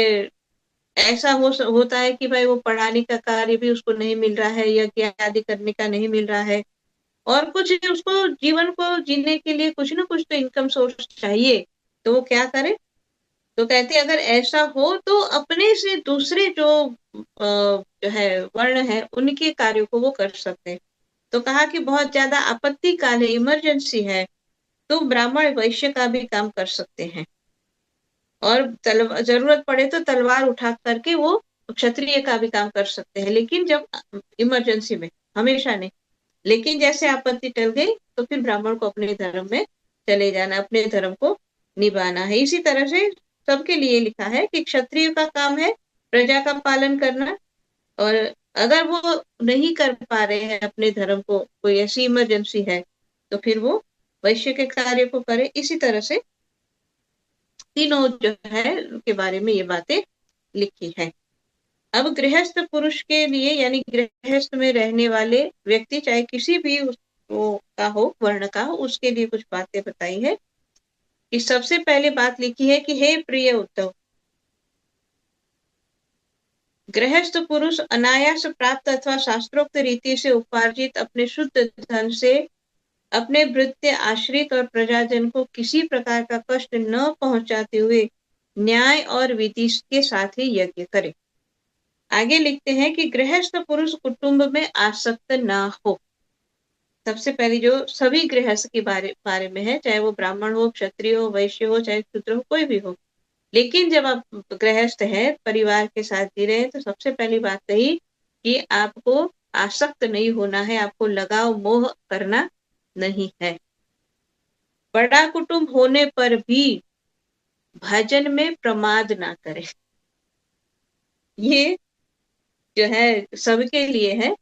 ऐसा होता है कि भाई वो पढ़ाने का कार्य भी उसको नहीं मिल रहा है, यज्ञ आदि करने का नहीं मिल रहा है, और कुछ उसको जीवन को जीने के लिए कुछ ना कुछ तो इनकम सोर्स चाहिए, तो वो क्या करे? तो कहते अगर ऐसा हो तो अपने से दूसरे जो है वर्ण है उनके कार्यों को वो कर सकते हैं। तो कहा कि बहुत ज्यादा आपत्ति काल है, इमरजेंसी है, तो ब्राह्मण वैश्य का भी काम कर सकते हैं और जरूरत पड़े तो तलवार उठा करके वो क्षत्रिय का भी काम कर सकते हैं, लेकिन जब इमरजेंसी में, हमेशा नहीं। लेकिन जैसे आपत्ति टल गई तो फिर ब्राह्मण को अपने धर्म में चले जाना, अपने धर्म को निभाना है। इसी तरह से सबके लिए लिखा है कि क्षत्रिय का काम है प्रजा का पालन करना, और अगर वो नहीं कर पा रहे हैं अपने धर्म को, कोई ऐसी इमरजेंसी है, तो फिर वो वैश्य के कार्य को करे। इसी तरह से तीनों जो है के बारे में ये बातें लिखी है। अब गृहस्थ पुरुष के लिए यानी गृहस्थ में रहने वाले व्यक्ति चाहे किसी भी वो का हो, वर्ण का हो, उसके लिए कुछ बातें बताई है कि सबसे पहले बात लिखी है कि हे प्रिय उद्धव, गृहस्थ पुरुष अनायास प्राप्त अथवा शास्त्रोक्त रीति से उपार्जित अपने शुद्ध धन से अपने भृत्य आश्रित और प्रजाजन को किसी प्रकार का कष्ट न पहुंचाते हुए न्याय और विधि के साथ ही यज्ञ करे। आगे लिखते हैं कि गृहस्थ पुरुष कुटुंब में आसक्त ना हो। सबसे पहले जो सभी गृहस्थ के बारे में है, चाहे वो ब्राह्मण हो, क्षत्रिय हो, वैश्य हो, चाहे शूद्र हो, कोई भी हो। लेकिन जब आप गृहस्थ है, परिवार के साथ जी रहे हैं, तो सबसे पहली बात रही कि आपको आसक्त नहीं होना है, आपको लगाव मोह करना नहीं है। बड़ा कुटुंब होने पर भी भजन में प्रमाद ना करें। ये जो है सबके लिए है,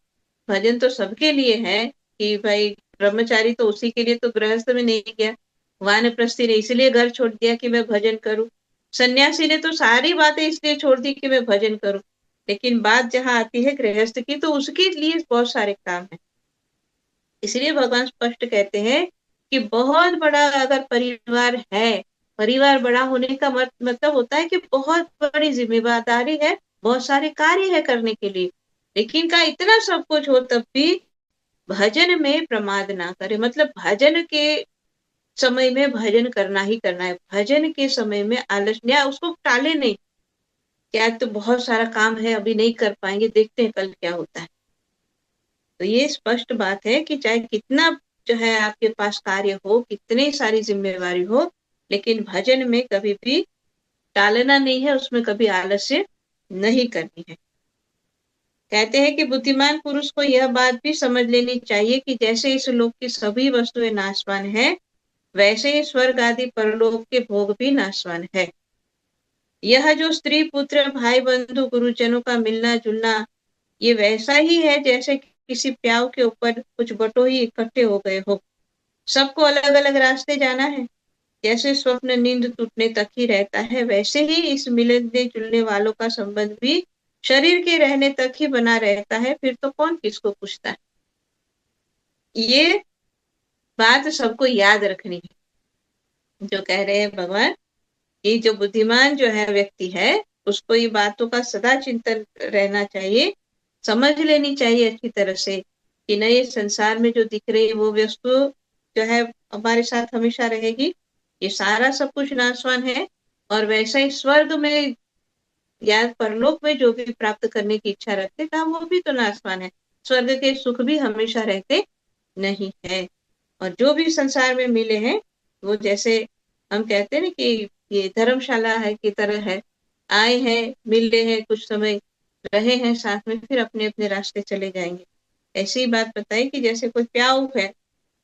भजन तो सबके लिए है कि भाई ब्रह्मचारी तो उसी के लिए तो गृहस्थ में नहीं गया, वानप्रस्थी ने इसलिए घर छोड़ दिया कि मैं भजन करूं, सन्यासी ने तो सारी बातें इसलिए छोड़ दी कि मैं भजन करूं। लेकिन बात जहां आती है गृहस्थ की, तो उसके लिए बहुत सारे काम है। इसलिए भगवान स्पष्ट कहते हैं कि बहुत बड़ा अगर परिवार है, परिवार बड़ा होने का मतलब होता है कि बहुत बड़ी जिम्मेदारी है, बहुत सारे कार्य है करने के लिए। लेकिन का इतना सब कुछ हो तब भी भजन में प्रमाद ना करे, मतलब भजन के समय में भजन करना ही करना है। भजन के समय में आलस या उसको टाले नहीं, क्या तो बहुत सारा काम है, अभी नहीं कर पाएंगे, देखते हैं कल क्या होता है। तो ये स्पष्ट बात है कि चाहे कितना जो है आपके पास कार्य हो, कितनी सारी जिम्मेवारी हो, लेकिन भजन में कभी भी टालना नहीं है, उसमें कभी आलस्य नहीं करनी है। कहते हैं कि बुद्धिमान पुरुष को यह बात भी समझ लेनी चाहिए कि जैसे इस लोक की सभी वस्तुएं नाशवान है, वैसे ही स्वर्ग आदि परलोक के भोग भी नाशवान है। यह जो स्त्री पुत्र भाई बंधु गुरुजनों का मिलना जुलना, ये वैसा ही है जैसे किसी प्याऊ के ऊपर कुछ बटोही इकट्ठे हो गए हो। सबको अलग अलग रास्ते जाना है। जैसे स्वप्न नींद टूटने तक ही रहता है, वैसे ही इस मिलने जुलने वालों का संबंध भी शरीर के रहने तक ही बना रहता है, फिर तो कौन किसको पूछता है। ये बात सबको याद रखनी है। जो कह रहे हैं भगवान कि जो बुद्धिमान जो है व्यक्ति है, उसको ये बातों का सदा चिंतन रहना चाहिए, समझ लेनी चाहिए अच्छी तरह से कि नहीं, संसार में जो दिख रही है वो वस्तु जो है हमारे साथ हमेशा रहेगी, ये सारा सब कुछ नाशवान है। और वैसा ही स्वर्ग में या परलोक में जो भी प्राप्त करने की इच्छा रखते था, वो भी तो नाशवान है। स्वर्ग के सुख भी हमेशा रहते नहीं है। और जो भी संसार में मिले हैं, वो जैसे हम कहते हैं ना कि ये धर्मशाला है की तरह है, आए हैं, मिले हैं, कुछ समय रहे हैं साथ में, फिर अपने अपने रास्ते चले जाएंगे। ऐसी ही बात बताई कि जैसे कोई प्याऊ है,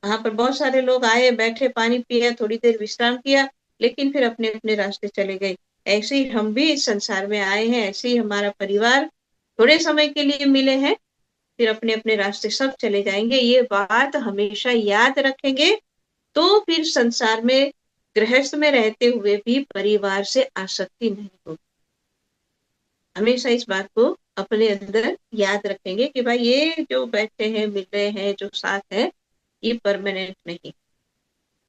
वहां पर बहुत सारे लोग आए, बैठे, पानी पिया, थोड़ी देर विश्राम किया, लेकिन फिर अपने अपने रास्ते चले गए। ऐसे ही हम भी इस संसार में आए हैं, ऐसे ही हमारा परिवार थोड़े समय के लिए मिले हैं, फिर अपने अपने रास्ते सब चले जाएंगे। ये बात हमेशा याद रखेंगे, तो फिर संसार में गृहस्थ में रहते हुए भी परिवार से आसक्ति नहीं होगी। हमेशा इस बात को अपने अंदर याद रखेंगे कि भाई ये जो बैठे हैं, मिल रहे हैं, जो साथ है, ये परमानेंट नहीं।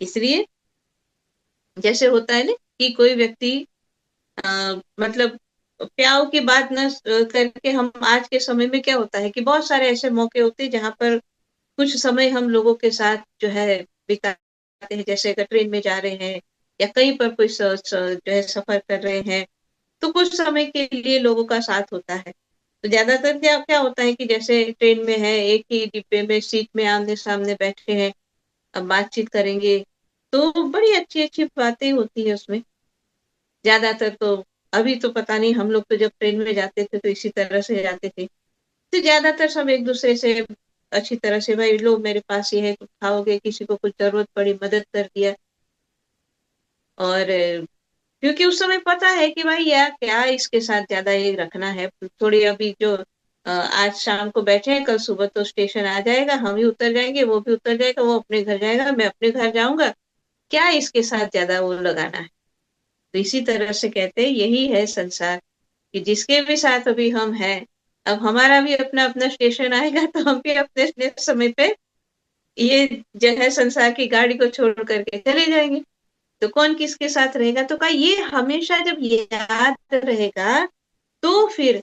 इसलिए जैसे होता है ना कि कोई व्यक्ति मतलब प्याव की बात न करके, हम आज के समय में क्या होता है कि बहुत सारे ऐसे मौके होते हैं जहां पर कुछ समय हम लोगों के साथ जो है बिताते हैं। जैसे अगर ट्रेन में जा रहे हैं या कहीं पर कोई जो है सफर कर रहे हैं, तो कुछ समय के लिए लोगों का साथ होता है। तो ज्यादातर क्या क्या होता है कि जैसे ट्रेन में है, एक ही डिब्बे में सीट में आमने सामने बैठे हैं, अब बातचीत करेंगे, तो बड़ी अच्छी अच्छी बातें होती है उसमें। ज्यादातर तो अभी तो पता नहीं, हम लोग तो जब ट्रेन में जाते थे तो इसी तरह से जाते थे, तो ज्यादातर सब एक दूसरे से अच्छी तरह से, भाई लो मेरे पास ये है, कुछ खाओगे, किसी को कुछ जरूरत पड़ी मदद कर दिया। और क्योंकि उस समय पता है कि भाई यार क्या इसके साथ ज्यादा ये रखना है, थोड़ी अभी जो आज शाम को बैठे हैं, कल सुबह तो स्टेशन आ जाएगा, हम ही उतर जाएंगे, वो भी उतर जाएगा, वो अपने घर जाएगा, मैं अपने घर जाऊंगा, क्या इसके साथ ज्यादा वो लगाना है। तो इसी तरह से कहते हैं यही है संसार, कि जिसके भी साथ अभी हम हैं, अब हमारा भी अपना अपना स्टेशन आएगा, तो हम भी अपने अपने समय पे ये जो है संसार की गाड़ी को छोड़ करके चले जाएंगे। तो कौन किसके साथ रहेगा, तो कहा ये हमेशा जब याद रहेगा, तो फिर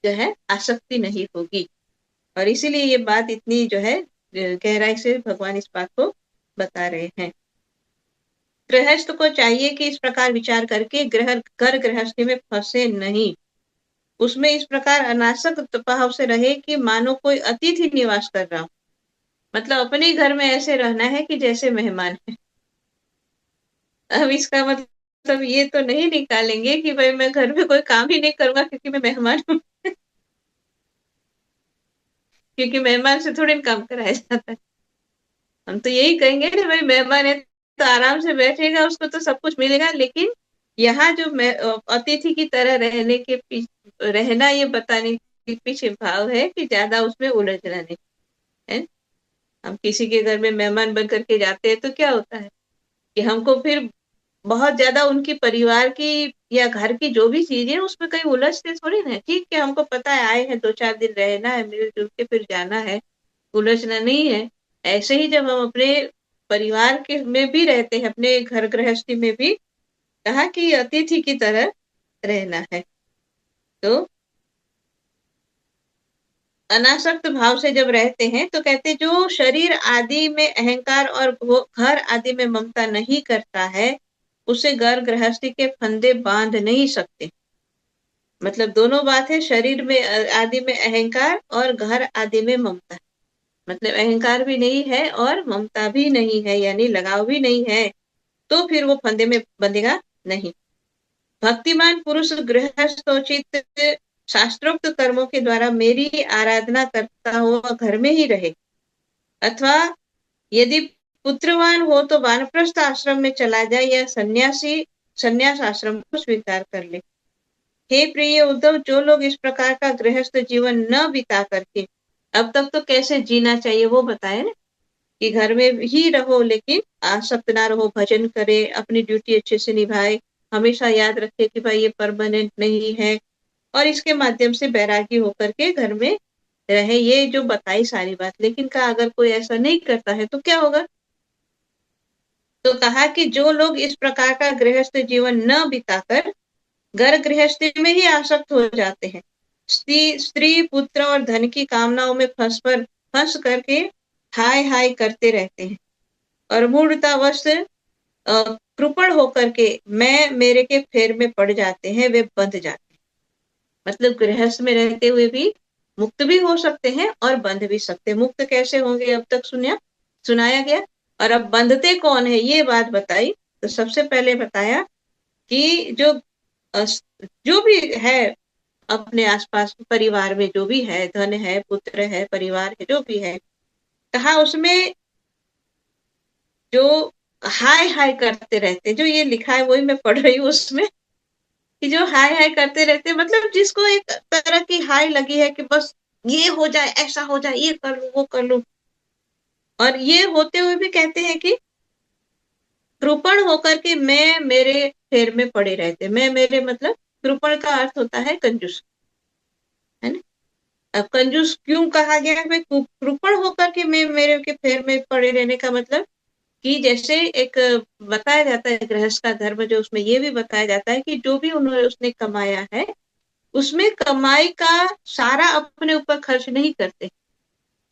जो है आसक्ति नहीं होगी। और इसीलिए ये बात इतनी जो है गहराई से भगवान इस बात को बता रहे हैं। गृहस्थ को चाहिए कि इस प्रकार विचार करके घर गृहस्थी में फंसे नहीं, उसमें इस प्रकार अनासक्त भाव से रहे कि मानो कोई अतिथि निवास कर रहा हो। मतलब अपने घर में ऐसे रहना है कि जैसे मेहमान है। अब इसका मतलब ये तो नहीं निकालेंगे कि भाई मैं घर में कोई काम ही नहीं करूंगा क्योंकि मैं मेहमान हूँ। क्योंकि मेहमान से थोड़ी ना काम कराया जाता है। हम तो यही कहेंगे ना भाई मेहमान है तो आराम से बैठेगा, उसको तो सब कुछ मिलेगा, लेकिन यहाँ जो अतिथि की तरह रहना, ये बताने के पीछे भाव है कि ज्यादा उसमें उलझना नहीं है। हम किसी के घर में मेहमान बन करके जाते हैं तो क्या होता है कि हमको फिर बहुत ज्यादा उनकी परिवार की या घर की जो भी चीजें हैं उसमें कहीं उलझते थोड़ी ना है। ठीक है, हमको पता है आए हैं 2-4 दिन रहना है, मिलजुल के फिर जाना है, उलझना नहीं है। ऐसे ही जब हम अपने परिवार के में भी रहते हैं, अपने घर गृहस्थी में भी कहा कि अतिथि की तरह रहना है। तो अनासक्त भाव से जब रहते हैं तो कहते जो शरीर आदि में अहंकार और घर आदि में ममता नहीं करता है, उसे घर गृहस्थी के फंदे बांध नहीं सकते। मतलब दोनों बात है, शरीर में आदि में अहंकार और घर आदि में ममता। मतलब अहंकार भी नहीं है और ममता भी नहीं है, यानी लगाव भी नहीं है, तो फिर वो फंदे में बंधेगा नहीं। भक्तिमान पुरुष गृहस्थोचित शास्त्रोक्त कर्मों के द्वारा मेरी आराधना करता हुआ घर में ही रहे, अथवा यदि पुत्रवान हो तो वानप्रस्थ आश्रम में चला जाए या संन्यास आश्रम को स्वीकार कर ले। हे प्रिय उद्धव, जो लोग इस प्रकार का गृहस्थ जीवन न बिता करके, अब तक तो कैसे जीना चाहिए वो बताए ना, कि घर में ही रहो लेकिन आसक्त ना रहो, भजन करे, अपनी ड्यूटी अच्छे से निभाए, हमेशा याद रखे कि भाई ये परमानेंट नहीं है, और इसके माध्यम से बैरागी होकर के घर में रहे। ये जो बताई सारी बात, लेकिन कहा अगर कोई ऐसा नहीं करता है तो क्या होगा? तो कहा कि जो लोग इस प्रकार का गृहस्थ जीवन न बिताकर घर गृहस्थी में ही आसक्त हो जाते हैं, स्त्री पुत्र और धन की कामनाओं में फंस करके हाय हाय करते रहते हैं, और मूढ़तावश कृपण होकर के मैं मेरे के फेर में पड़ जाते हैं, वे बंध जाते हैं। मतलब गृहस्थ में रहते हुए भी मुक्त भी हो सकते हैं और बंध भी सकते हैं। मुक्त कैसे होंगे अब तक सुनाया गया, और अब बंधते कौन है ये बात बताई। तो सबसे पहले बताया कि जो भी है अपने आसपास परिवार में, जो भी है, धन है, पुत्र है, परिवार है, जो भी है, कहा उसमें जो हाय हाय करते रहते, जो ये लिखा है वही मैं पढ़ रही हूँ उसमें, कि जो हाय हाय करते रहते, मतलब जिसको एक तरह की हाय लगी है कि बस ये हो जाए, ऐसा हो जाए, ये कर लूं, वो कर लूं, और ये होते हुए भी कहते हैं कि कृपण होकर के मैं मेरे फेर में पड़े रहते। मैं मेरे मतलब कृपण का अर्थ होता है कंजूस, है ना। अब कंजूस क्यों कहा गया है? कृपण होकर के मैं मेरे के फेर में पड़े रहने का मतलब कि जैसे एक बताया जाता है गृहस्थ का धर्म, जो उसमें ये भी बताया जाता है कि जो भी उसने कमाया है उसमें कमाई का सारा अपने ऊपर खर्च नहीं करते।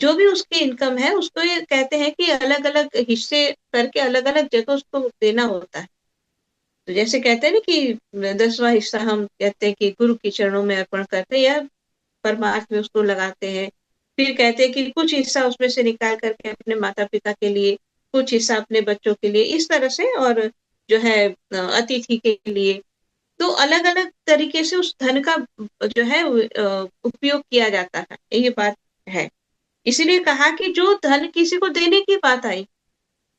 जो भी उसकी इनकम है उसको ये कहते हैं कि अलग अलग हिस्से करके अलग अलग जगह उसको देना होता है। तो जैसे कहते हैं ना कि 10वां हिस्सा हम कहते हैं कि गुरु के चरणों में अर्पण करते हैं या परमार्थ में उसको लगाते हैं। फिर कहते हैं कि कुछ हिस्सा उसमें से निकाल करके अपने माता पिता के लिए, कुछ हिस्सा अपने बच्चों के लिए, इस तरह से, और जो है अतिथि के लिए। तो अलग अलग तरीके से उस धन का जो है उपयोग किया जाता है, ये बात है। इसीलिए कहा कि जो धन किसी को देने की बात आई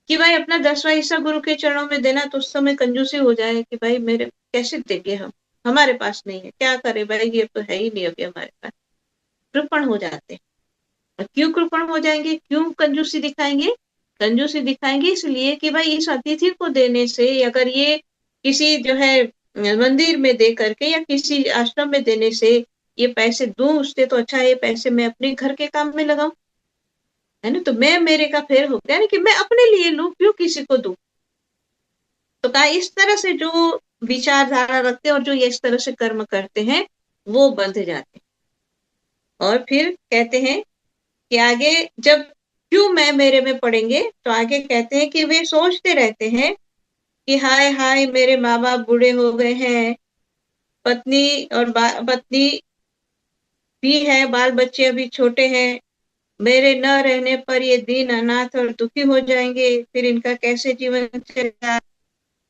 कि भाई अपना 10वां हिस्सा गुरु के चरणों में देना, तो उस समय कंजूसी हो जाए कि भाई मेरे कैसे देंगे, हम हमारे पास नहीं है, क्या करे भाई, ये तो है ही नहीं अभी हमारे पास। कृपण हो जाते हैं। और क्यों कृपण हो जाएंगे, क्यों कंजूसी दिखाएंगे? कंजूसी दिखाएंगे इसलिए कि भाई इस अतिथि को देने से, अगर ये किसी जो है मंदिर में दे करके या किसी आश्रम में देने से ये पैसे दूं, उससे तो अच्छा है ये पैसे मैं अपने घर के काम में लगाऊं, है ना। तो मैं मेरे का फेर हो गया ना, कि मैं अपने लिए लूं, क्यों किसी को दूं। तो कहा इस तरह से जो विचारधारा रखते हैं और जो ये इस तरह से कर्म करते हैं वो बंध जाते हैं। और फिर कहते हैं कि आगे जब क्यों मैं मेरे में पड़ेंगे, तो आगे कहते हैं कि वे सोचते रहते हैं कि हाय हाय मेरे माँ बाप बूढ़े हो गए हैं, पत्नी और पत्नी भी है, बाल बच्चे अभी छोटे हैं, मेरे न रहने पर ये दीन अनाथ और दुखी हो जाएंगे, फिर इनका कैसे जीवन चलेगा।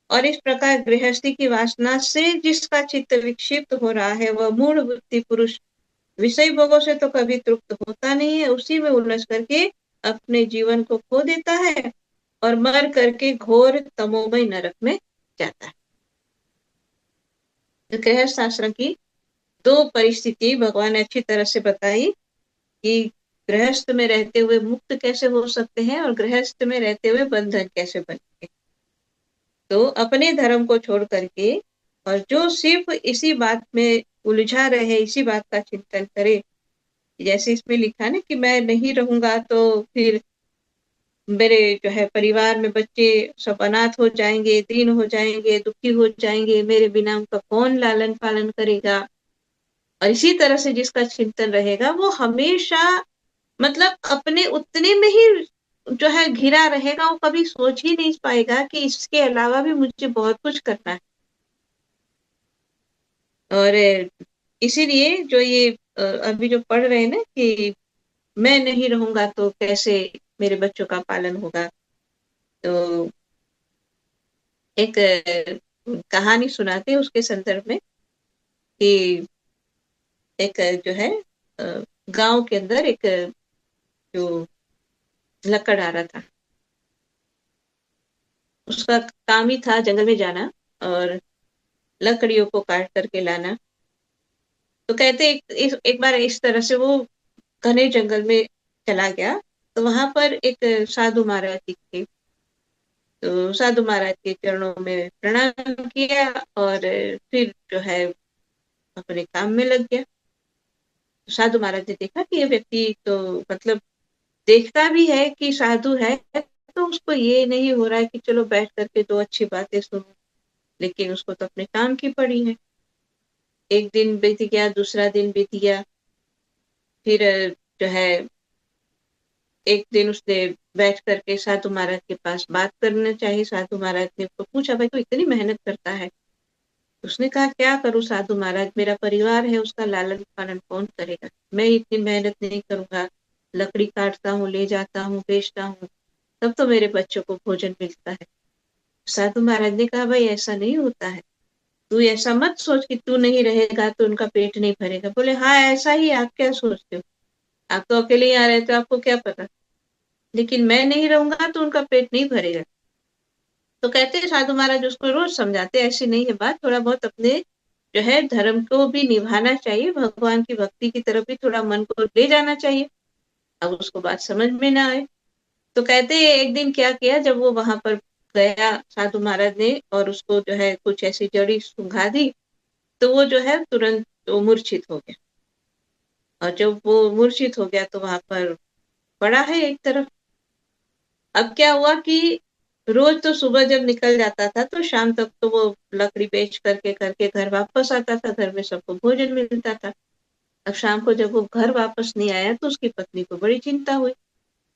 और इस प्रकार गृहस्थी की वासना से जिसका चित्त विक्षिप्त हो रहा है, वह मूढ़ बुद्धि पुरुष विषय भोगों से तो कभी तृप्त होता नहीं है, उसी में उलझ करके अपने जीवन को खो देता है और मर करके घोर तमोमय नरक में जाता है। तो गृहस्थ आश्रम की दो परिस्थिति भगवान ने अच्छी तरह से बताई कि गृहस्थ में रहते हुए मुक्त कैसे हो सकते हैं और गृहस्थ में रहते हुए बंधन कैसे बनेंगे। तो अपने धर्म को छोड़ करके और जो सिर्फ इसी बात में उलझा रहे, इसी बात का चिंतन करे, जैसे इसमें लिखा ना कि मैं नहीं रहूंगा तो फिर मेरे जो है परिवार में बच्चे सब अनाथ हो जाएंगे, दीन हो जाएंगे, दुखी हो जाएंगे, मेरे बिना उनका कौन लालन पालन करेगा। और इसी तरह से जिसका चिंतन रहेगा वो हमेशा मतलब अपने उतने में ही जो है घिरा रहेगा, वो कभी सोच ही नहीं पाएगा कि इसके अलावा भी मुझे बहुत कुछ करना है। और इसीलिए जो ये अभी जो पढ़ रहे हैं ना कि मैं नहीं रहूंगा तो कैसे मेरे बच्चों का पालन होगा, तो एक कहानी सुनाते हैं उसके संदर्भ में कि एक जो है गांव के अंदर एक जो लकड़ आ रहा था, उसका काम ही था जंगल में जाना और लकड़ियों को काट करके लाना। तो कहते एक बार इस तरह से वो घने जंगल में चला गया, तो वहां पर एक साधु महाराज दिखे। तो साधु महाराज के चरणों में प्रणाम किया और फिर जो है अपने काम में लग गया। साधु महाराज ने देखा कि ये व्यक्ति तो मतलब देखता भी है कि साधु है, तो उसको ये नहीं हो रहा है कि चलो बैठ करके दो अच्छी बातें सुनो, लेकिन उसको तो अपने काम की पड़ी है। एक दिन बीत गया, दूसरा दिन बीत गया, फिर जो है एक दिन उसने बैठ करके साधु महाराज के पास बात करना चाहिए। साधु महाराज ने उसको पूछा, भाई तू इतनी मेहनत करता है? उसने कहा क्या करूं साधु महाराज, मेरा परिवार है, उसका लालन पालन कौन करेगा, मैं इतनी मेहनत नहीं करूंगा, लकड़ी काटता हूँ, ले जाता हूँ, बेचता हूँ, तब तो मेरे बच्चों को भोजन मिलता है। साधु महाराज ने कहा, भाई ऐसा नहीं होता है, तू ऐसा मत सोच कि तू नहीं रहेगा तो उनका पेट नहीं भरेगा। बोले हाँ ऐसा ही, आप क्या सोचते हो, आप तो अकेले यहाँ रहते हो, आपको क्या पता, लेकिन मैं नहीं रहूंगा तो उनका पेट नहीं भरेगा। तो कहते हैं साधु महाराज उसको रोज समझाते, ऐसी नहीं है बात, थोड़ा बहुत अपने जो है धर्म को भी निभाना चाहिए, भगवान की भक्ति की तरफ भी थोड़ा मन को ले जाना चाहिए। अब उसको बात समझ में ना आए, तो कहते हैं एक दिन क्या किया, जब वो वहां पर गया साधु महाराज ने और उसको जो है कुछ ऐसी जड़ी सुंघा दी, तो वो जो है तुरंत वो मूर्छित हो गया। और जब वो मूर्छित हो गया तो वहां पर पड़ा है एक तरफ। अब क्या हुआ कि रोज तो सुबह जब निकल जाता था तो शाम तक तो वो लकड़ी बेच करके करके घर वापस आता था, घर में सबको भोजन मिलता था। अब शाम को जब वो घर वापस नहीं आया तो उसकी पत्नी को बड़ी चिंता हुई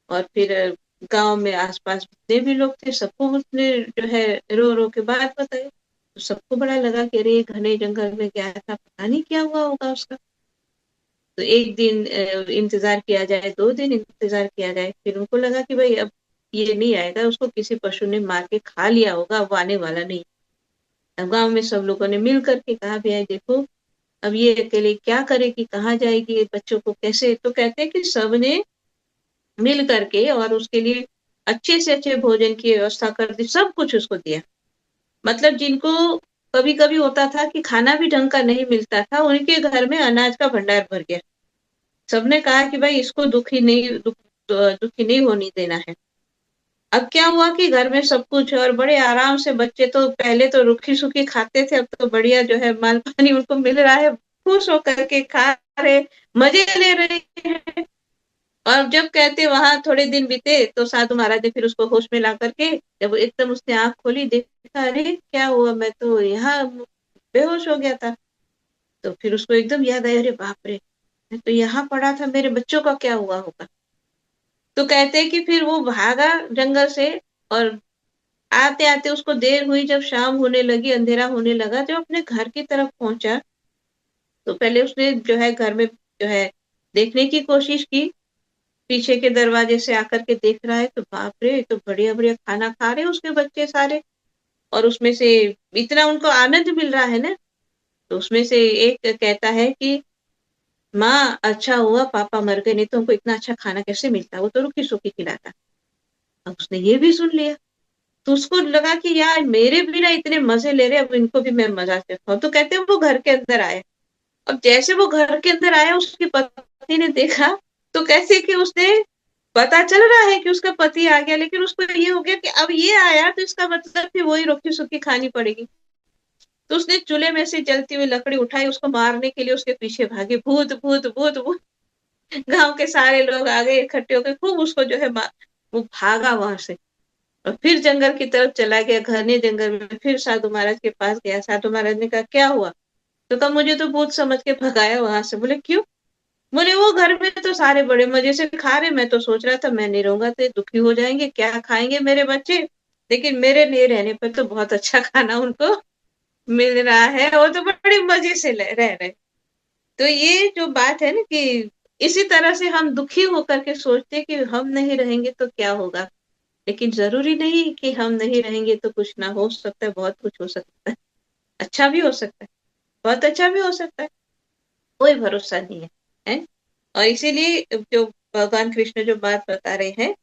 और फिर गांव में आसपास जितने भी लोग थे सबको उसने जो है रो रो के बात बताई। तो सबको बड़ा लगा कि अरे घने जंगल में गया था, पता नहीं क्या हुआ होगा उसका। तो एक दिन इंतजार किया जाए, 2 दिन इंतजार किया जाए, फिर उनको लगा कि भाई अब ये नहीं आएगा, उसको किसी पशु ने मार के खा लिया होगा, अब आने वाला नहीं। अब गांव में सब लोगों ने मिल करके कहा भैया देखो अब ये अकेले क्या करेगी, कहाँ जाएगी, ये बच्चों को कैसे। तो कहते हैं कि सबने मिल करके और उसके लिए अच्छे से अच्छे भोजन की व्यवस्था कर दी, सब कुछ उसको दिया। मतलब जिनको कभी कभी होता था कि खाना भी ढंग का नहीं मिलता था, उनके घर में अनाज का भंडार भर गया। सबने कहा कि भाई इसको दुखी नहीं होने देना है। अब क्या हुआ कि घर में सब कुछ है और बड़े आराम से बच्चे तो पहले तो रूखी सूखी खाते थे, अब तो बढ़िया जो है माल पानी उनको मिल रहा है, खुश होकर के खा रहे, मजे ले रहे हैं। और जब कहते वहां थोड़े दिन बीते तो साधु महाराज ने फिर उसको होश में ला करके, जब एकदम उसने आंख खोली, देखा अरे क्या हुआ, मैं तो यहाँ बेहोश हो गया था। तो फिर उसको एकदम याद आया, अरे बाप रे, मैं तो यहाँ पड़ा था, मेरे बच्चों का क्या हुआ होगा। तो कहते हैं कि फिर वो भागा जंगल से और आते आते उसको देर हुई, जब शाम होने लगी, अंधेरा होने लगा, जब अपने घर की तरफ पहुंचा तो पहले उसने जो है घर में जो है देखने की कोशिश की, पीछे के दरवाजे से आकर के देख रहा है तो बाप रे, ये तो बढ़िया बढ़िया खाना खा रहे हैं उसके बच्चे सारे, और उसमें से इतना उनको आनंद मिल रहा है ना। तो उसमें से एक कहता है कि माँ, अच्छा हुआ पापा मर गए, नहीं तो हमको इतना अच्छा खाना कैसे मिलता, वो तो रुखी सूखी खिलाता। अब उसने ये भी सुन लिया, तो उसको लगा कि यार मेरे बिना इतने मजे ले रहे, अब इनको भी मैं मजा देता हूँ। तो कहते हैं वो घर के अंदर आए। अब जैसे वो घर के अंदर आया, उसकी पत्नी ने देखा, तो कैसे कि उसने, पता चल रहा है कि उसका पति आ गया, लेकिन उसको ये हो गया कि अब ये आया तो इसका मतलब कि वही रोटी सूखी खानी पड़ेगी। तो उसने चूल्हे में से जलती हुई लकड़ी उठाई, उसको मारने के लिए उसके पीछे भागे, भूत भूत भूत भूत। गांव के सारे लोग आ गए इकट्ठे होकर, खूब उसको जो है वो भागा वहां से, और फिर जंगल की तरफ चला गया, घने जंगल में फिर साधु महाराज के पास गया। साधु महाराज ने कहा क्या हुआ? तो कहा मुझे तो भूत समझ के भगाया वहां से। बोले क्यों? बोले वो घर में तो सारे बड़े मजे से खा रहे, मैं तो सोच रहा था मैं नहीं रहूंगा तो ये दुखी हो जाएंगे, क्या खाएंगे मेरे बच्चे, लेकिन मेरे नहीं रहने पर तो बहुत अच्छा खाना उनको मिल रहा है, वो तो बड़े मजे से रह रहे। तो ये जो बात है ना कि इसी तरह से हम दुखी होकर के सोचते हैं कि हम नहीं रहेंगे तो क्या होगा, लेकिन जरूरी नहीं कि हम नहीं रहेंगे तो कुछ ना हो सकता है, बहुत कुछ हो सकता है, अच्छा भी हो सकता है, बहुत अच्छा भी हो सकता है, कोई भरोसा नहीं है। और इसीलिए जो भगवान कृष्ण जो बात बता रहे हैं,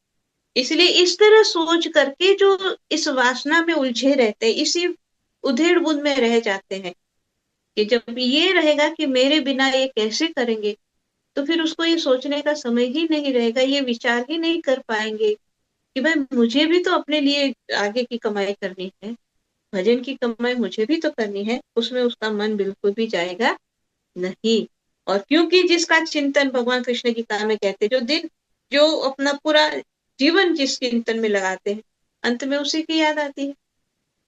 इसलिए इस तरह सोच करके जो इस वासना में उलझे रहते हैं, इसी उधेड़ बुन में रह जाते हैं, कि जब ये रहेगा कि मेरे बिना ये कैसे करेंगे, तो फिर उसको ये सोचने का समय ही नहीं रहेगा, ये विचार ही नहीं कर पाएंगे कि भाई मुझे भी तो अपने लिए आगे की कमाई करनी है, भजन की कमाई मुझे भी तो करनी है, उसमें उसका मन बिल्कुल भी जाएगा नहीं। और क्योंकि जिसका चिंतन भगवान कृष्ण गीता में कहते, जो अपना पूरा जीवन जिस चिंतन में लगाते हैं, अंत में उसी की याद आती है,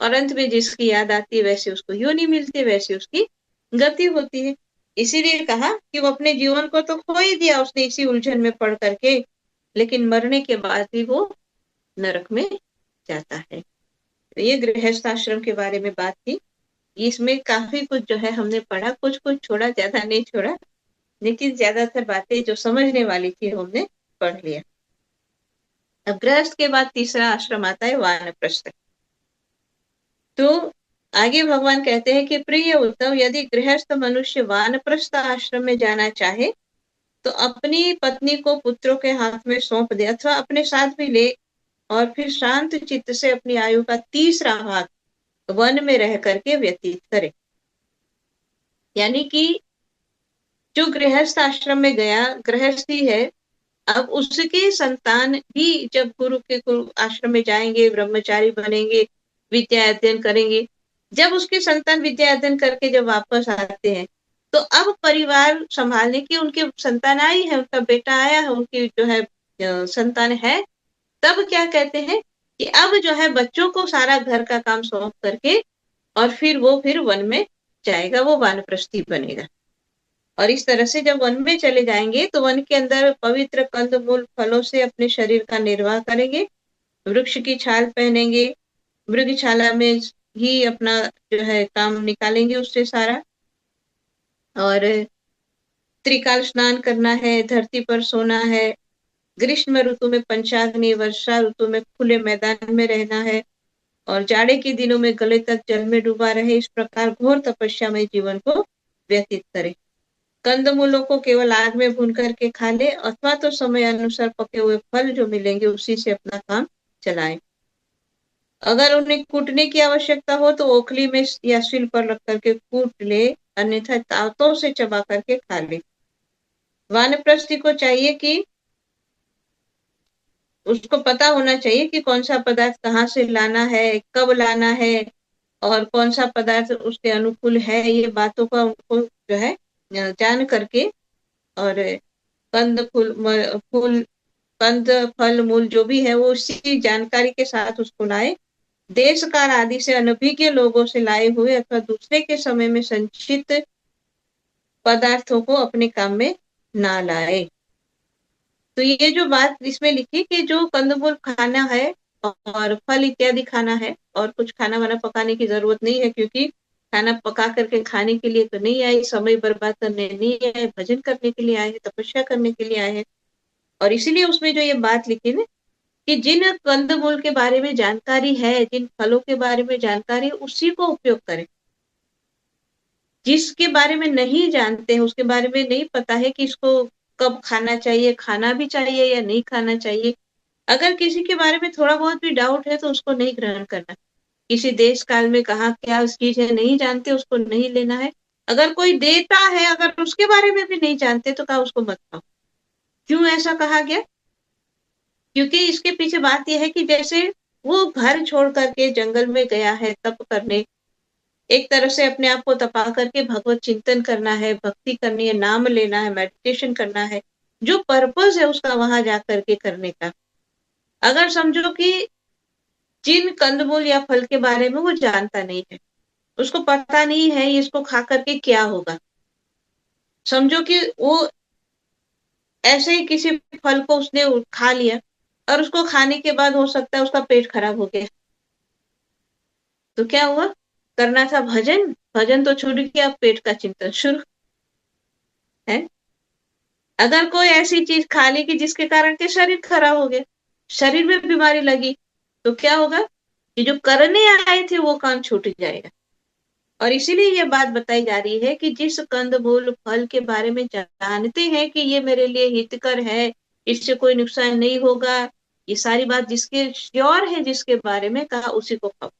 और अंत में जिसकी याद आती है वैसे उसको योनि मिलती है, वैसे उसकी गति होती है। इसीलिए कहा कि वो अपने जीवन को तो खो ही दिया उसने इसी उलझन में पड़ करके, लेकिन मरने के बाद भी वो नरक में जाता है। तो ये गृहस्थ आश्रम के बारे में बात थी। इसमें काफी कुछ जो है हमने पढ़ा, कुछ कुछ छोड़ा, ज्यादा नहीं छोड़ा, लेकिन ज्यादातर बातें जो समझने वाली थी हमने पढ़ लिया। अब गृहस्थ के बाद तीसरा आश्रम आता है वानप्रस्थ। तो आगे भगवान कहते हैं कि प्रिय उद्धव, यदि गृहस्थ मनुष्य वानप्रस्थ आश्रम में जाना चाहे तो अपनी पत्नी को पुत्रों के हाथ में सौंप दे, अथवा अपने साथ भी ले, और फिर शांत चित्त से अपनी आयु का तीसरा भाग वन में रह करके व्यतीत करे। यानी कि जो गृहस्थ आश्रम में गया, गृहस्थी है, अब उसके संतान भी जब गुरु आश्रम में जाएंगे, ब्रह्मचारी बनेंगे, विद्या अध्ययन करेंगे, जब उसके संतान विद्या अध्ययन करके जब वापस आते हैं, तो अब परिवार संभालने की उनकी संतान आई है, उनका बेटा आया है, उनकी जो है संतान है, तब क्या कहते हैं कि अब जो है बच्चों को सारा घर का काम सौंप करके, और फिर वन में जाएगा, वो वानप्रस्थी बनेगा। और इस तरह से जब वन में चले जाएंगे तो वन के अंदर पवित्र कंदमूल फलों से अपने शरीर का निर्वाह करेंगे, वृक्ष की छाल पहनेंगे, मृगशाला में ही अपना जो है काम निकालेंगे उससे सारा, और त्रिकाल स्नान करना है, धरती पर सोना है, ग्रीष्म ऋतु में पंचाग्नि, वर्षा ऋतु में खुले मैदान में रहना है, और जाड़े के दिनों में गले तक जल में डूबा रहे। इस प्रकार घोर तपस्या में जीवन को व्यतीत करे। कंदमूलों को केवल आग में भून करके खा ले, अथवा तो समय अनुसार पके हुए फल जो मिलेंगे उसी से अपना काम चलाएं। अगर उन्हें कूटने की आवश्यकता हो तो ओखली में या सिल पर रख करके कूट ले, अन्यथा दांतों से चबा करके खा ले। वानप्रस्थी को चाहिए कि उसको पता होना चाहिए कि कौन सा पदार्थ कहाँ से लाना है, कब लाना है, और कौन सा पदार्थ उसके अनुकूल है, ये बातों का उनको जो है जान करके, और कंद फूल कंद फल मूल जो भी है वो उसी जानकारी के साथ उसको लाए। देश काल आदि से अनभिज्ञ लोगों से लाए हुए अथवा दूसरे के समय में संचित पदार्थों को अपने काम में ना लाए। तो ये जो बात इसमें लिखी कि जो कंदमूल खाना है और फल इत्यादि खाना है, और कुछ खाना वाना पकाने की जरूरत नहीं है, क्योंकि खाना पका करके खाने के लिए तो नहीं आए, समय बर्बाद करने नहीं आए, भजन करने के लिए आए हैं, तपस्या करने के लिए आए हैं। और इसीलिए उसमें जो ये बात लिखी ना कि जिन कंदमूल के बारे में जानकारी है, जिन फलों के बारे में जानकारी है, उसी को उपयोग करें। जिसके बारे में नहीं जानते हैं, उसके बारे में नहीं पता है कि इसको कब खाना चाहिए, खाना भी चाहिए या नहीं खाना चाहिए। अगर किसी के बारे में थोड़ा बहुत भी डाउट है तो उसको नहीं ग्रहण करना। किसी देश काल में कहा क्या चीज है नहीं जानते, उसको नहीं लेना है। अगर कोई देता है, अगर उसके बारे में भी नहीं जानते तो कहा उसको मत खाओ। क्यों ऐसा कहा गया? क्योंकि इसके पीछे बात यह है कि जैसे वो घर छोड़ करके जंगल में गया है तप करने, एक तरह से अपने आप को तपा करके भगवत चिंतन करना है, भक्ति करनी है, नाम लेना है, मेडिटेशन करना है, जो पर्पस है उसका वहां जाकर के करने का। अगर समझो कि जिन कंदमूल या फल के बारे में वो जानता नहीं है, उसको पता नहीं है इसको खा करके क्या होगा, समझो कि वो ऐसे ही किसी फल को उसने खा लिया और उसको खाने के बाद हो सकता है उसका पेट खराब हो गया, तो क्या हुआ? करना था भजन, भजन तो छूट गया, पेट का चिंतन शुरू है। अगर कोई ऐसी चीज खा ली कि जिसके कारण के शरीर खराब हो गया, शरीर में बीमारी लगी, तो क्या होगा? कि जो करने आए थे वो काम छूट जाएगा। और इसीलिए ये बात बताई जा रही है कि जिस कंदमूल फल के बारे में जानते हैं कि ये मेरे लिए हितकर है, इससे कोई नुकसान नहीं होगा, ये सारी बात जिसके श्योर है, जिसके बारे में कहा उसी को खाओ।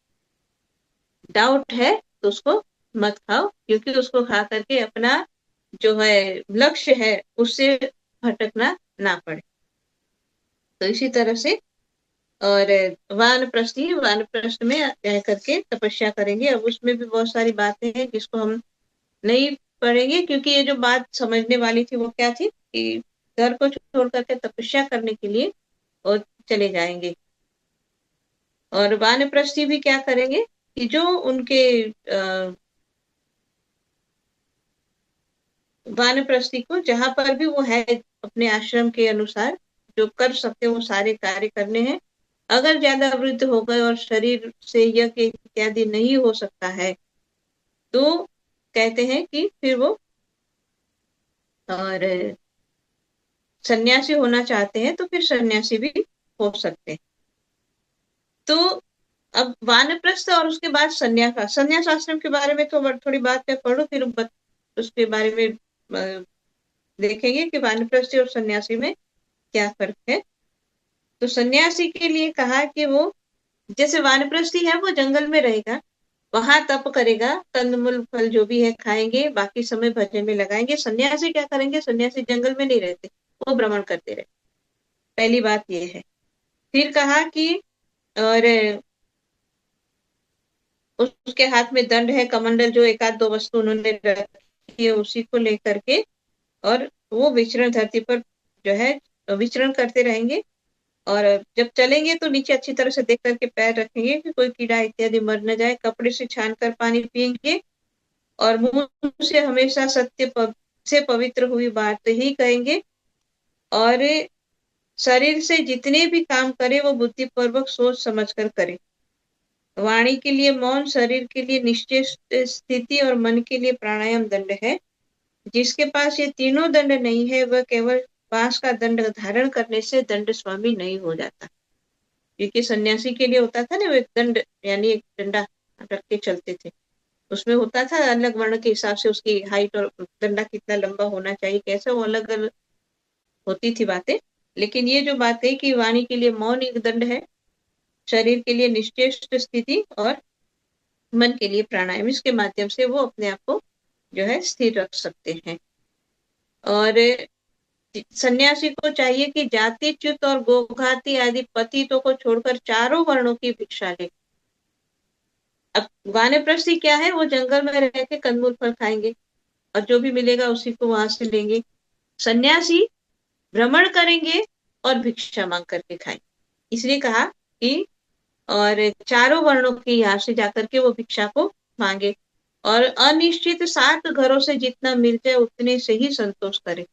डाउट है तो उसको मत खाओ, क्योंकि उसको खा करके अपना जो है लक्ष्य है उससे भटकना ना पड़े। तो इसी तरह से और वानप्रस्थ में रह करके तपस्या करेंगे। अब उसमें भी बहुत सारी बातें हैं जिसको हम नहीं पढ़ेंगे, क्योंकि ये जो बात समझने वाली थी वो क्या थी कि घर को छोड़ करके तपस्या करने के लिए और चले जाएंगे। और वानप्रस्थी भी क्या करेंगे कि जो उनके वानप्रस्थी को जहां पर भी वो है अपने आश्रम के अनुसार जो कर सकते वो सारे कार्य करने हैं। अगर ज्यादा वृद्ध हो गए और शरीर से यज्ञ इत्यादि नहीं हो सकता है तो कहते हैं कि फिर वो और सन्यासी होना चाहते हैं तो फिर सन्यासी भी हो सकते हैं। तो अब वानप्रस्थ और उसके बाद संन्यास आश्रम के बारे में तो थोड़ी बात मैं पढ़ू, फिर उसके बारे में देखेंगे कि वानप्रस्थी और सन्यासी में क्या फर्क है। तो सन्यासी के लिए कहा कि वो जैसे वानप्रस्थी है वो जंगल में रहेगा, वहां तप करेगा, कंदमूल फल जो भी है खाएंगे, बाकी समय भजन में लगाएंगे। सन्यासी क्या करेंगे? सन्यासी जंगल में नहीं रहते, वो भ्रमण करते रहे। पहली बात ये है। फिर कहा कि और उसके हाथ में दंड है, कमंडल, जो एक आध दो वस्तु उन्होंने रखी है उसी को लेकर के, और वो विचरण धरती पर जो है विचरण करते रहेंगे। और जब चलेंगे तो नीचे अच्छी तरह से देख करके पैर रखेंगे कि कोई कीड़ा इत्यादि मर न जाए। कपड़े से छान कर पानी पिएंगे और मुंह से हमेशा से पवित्र हुई बात ही कहेंगे। और शरीर से जितने भी काम करे वो बुद्धिपूर्वक सोच समझ कर करे। वाणी के लिए मौन, शरीर के लिए निश्चय स्थिति और मन के लिए प्राणायाम दंड है। जिसके पास ये तीनों दंड नहीं है वह केवल बांस का दंड धारण करने से दंड स्वामी नहीं हो जाता। क्योंकि सन्यासी के लिए होता था ना, वो एक दंड यानी एक डंडा रख के चलते थे, उसमें होता था अलग वर्ण के हिसाब से उसकी हाइट और डंडा कितना लंबा होना चाहिए, कैसे, वो अलग अलग होती थी बातें। लेकिन ये जो बात है कि वाणी के लिए मौन एक दंड है, शरीर के लिए निश्चेष्ट स्थिति और मन के लिए प्राणायाम, इसके माध्यम से वो अपने आप को जो है स्थिर रख सकते हैं। और सन्यासी को चाहिए कि जाति च्युत और गोघाती आदि पतितों को छोड़कर चारों वर्णों की भिक्षा ले। अब वानप्रस्थी क्या है? वो जंगल में रह के कंदमूल फल खाएंगे और जो भी मिलेगा उसी को वहां से लेंगे। सन्यासी भ्रमण करेंगे और भिक्षा मांग करके खाएंगे। इसलिए कहा कि और चारों वर्णों के यहाँ से जाकर के वो भिक्षा को मांगे और अनिश्चित 7 घरों से जितना मिल जाए उतने से ही संतोष करे।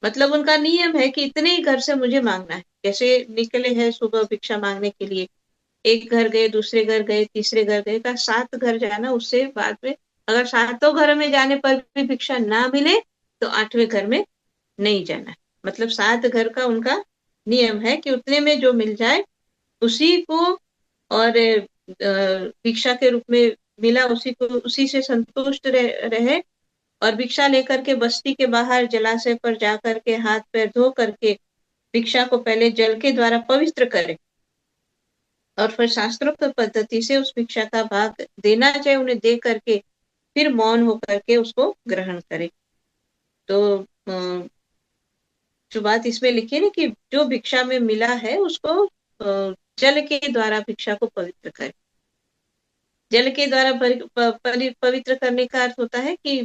मतलब उनका नियम है कि इतने ही घर से मुझे मांगना है। जैसे निकले हैं सुबह भिक्षा मांगने के लिए, एक घर गए, दूसरे घर गए, तीसरे घर गए, का 7 घर जाना। उससे बाद में अगर 7 घर में जाने पर भी भिक्षा ना मिले तो 8वें घर में नहीं जाना। मतलब 7 घर का उनका नियम है कि उतने में जो मिल जाए उसी को, और भिक्षा के रूप में मिला उसी को, उसी से संतुष्ट रहे, और भिक्षा लेकर के बस्ती के बाहर जलाशय पर जाकर के हाथ पैर धो करके भिक्षा को पहले जल के द्वारा पवित्र करे, और फिर शास्त्रोक्त पद्धति से उस भिक्षा का भाग देना चाहे उन्हें दे करके फिर मौन होकर के उसको ग्रहण करे। तो जो बात इसमें लिखी है ना कि जो भिक्षा में मिला है उसको जल के द्वारा भिक्षा को पवित्र करे। जल के द्वारा पवित्र करने का अर्थ होता है कि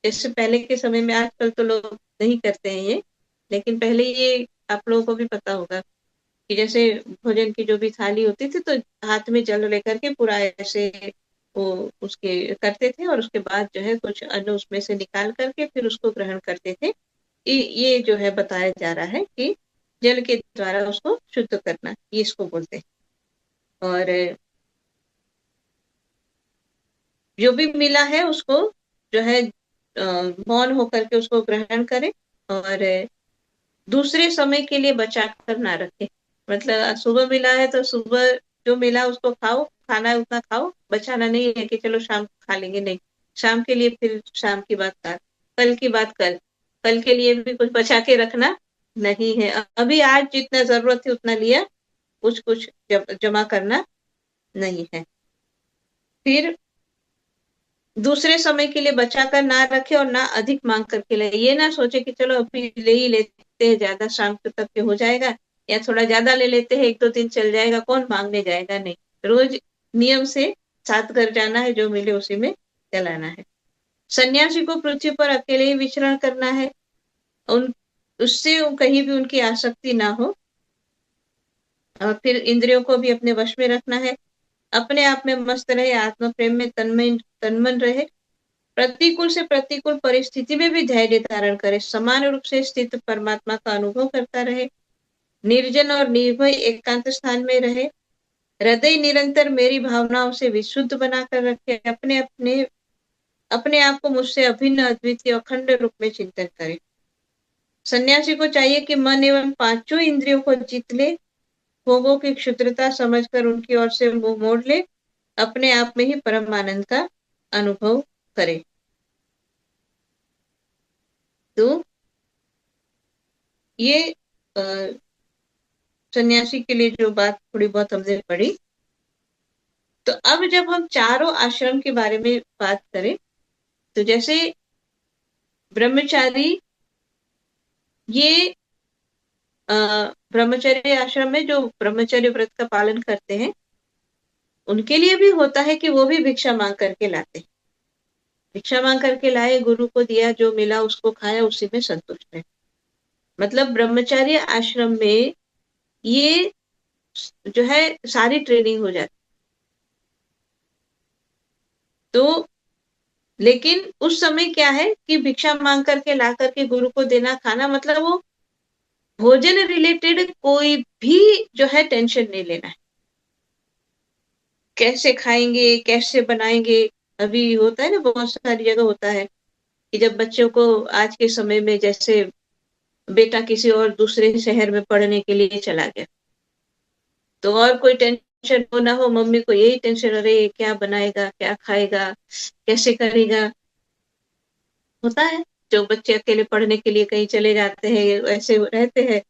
जैसे पहले के समय में, आजकल तो लोग नहीं करते हैं ये, लेकिन पहले ये आप लोगों को भी पता होगा कि जैसे भोजन की जो भी थाली होती थी तो हाथ में जल लेकर के पूरा ऐसे वो उसके करते थे, और उसके बाद जो है कुछ अन्न उसमें से निकाल करके फिर उसको ग्रहण करते थे। ये जो है बताया जा रहा है कि जल के द्वारा उसको शुद्ध करना, ये इसको बोलते हैं। और जो भी मिला है उसको जो है मौन होकर के उसको ग्रहण करे, और दूसरे समय के लिए बचा कर ना रखे। मतलब सुबह मिला है तो सुबह जो मिला उसको खाओ, खाना है उतना खाओ, बचाना नहीं है कि चलो शाम को खा लेंगे, नहीं, शाम के लिए फिर शाम की बात कल की बात कल के लिए भी कुछ बचा के रखना नहीं है। अभी आज जितना जरूरत है उतना लिया, कुछ कुछ जमा करना नहीं है। फिर दूसरे समय के लिए बचा कर ना रखे और ना अधिक मांग करके ले। ये ना सोचे कि चलो अभी ले ही लेते हैं, ज्यादा शाम तक के हो जाएगा, या थोड़ा ज्यादा ले लेते हैं, 1-2 दिन चल जाएगा, कौन मांगने जाएगा। नहीं, रोज नियम से 7 घर जाना है, जो मिले उसी में चलाना है। सन्यासी को पृथ्वी पर अकेले ही विचरण करना है, उससे कहीं भी उनकी आसक्ति ना हो, और फिर इंद्रियों को भी अपने वश में रखना है, अपने आप में मस्त रहे, आत्म प्रेम में तन्मन रहे, प्रतिकूल से प्रतिकूल परिस्थिति में भी धैर्य धारण करे, समान रूप से स्थित परमात्मा का अनुभव करता रहे, निर्जन और निर्भय एकांत स्थान में रहे, हृदय निरंतर मेरी भावनाओं से विशुद्ध बनाकर रखे, अपने आप को मुझसे अभिन्न अद्वितीय अखंड रूप में चिंतन करे। सन्यासी को चाहिए कि मन एवं 5 इंद्रियों को जीत ले, भोगों की क्षुद्रता समझकर उनकी ओर से मुंह मोड़ ले, अपने आप में ही परम आनंद का अनुभव करे। तो ये सन्यासी के लिए जो बात थोड़ी बहुत हमने पढ़ी। तो अब जब हम चारों आश्रम के बारे में बात करें, तो जैसे ब्रह्मचारी, ये ब्रह्मचर्य आश्रम में जो ब्रह्मचर्य व्रत का पालन करते हैं उनके लिए भी होता है कि वो भी भिक्षा मांग करके लाते हैं। भिक्षा मांग करके लाए, गुरु को दिया, जो मिला उसको खाया, उसी में संतुष्ट है। मतलब ब्रह्मचर्य आश्रम में ये जो है सारी ट्रेनिंग हो जाती। तो लेकिन उस समय क्या है कि भिक्षा मांग करके ला करके गुरु को देना, खाना, मतलब वो भोजन रिलेटेड कोई भी जो है टेंशन नहीं लेना है। कैसे खाएंगे, कैसे बनाएंगे, अभी होता है ना, बहुत सारी जगह होता है कि जब बच्चों को आज के समय में, जैसे बेटा किसी और दूसरे शहर में पढ़ने के लिए चला गया, तो और कोई टेंशन हो ना हो, मम्मी को यही टेंशन, अरे क्या बनाएगा, क्या खाएगा, कैसे करेगा। होता है जो बच्चे अकेले पढ़ने के लिए कहीं चले जाते हैं, ऐसे रहते हैं,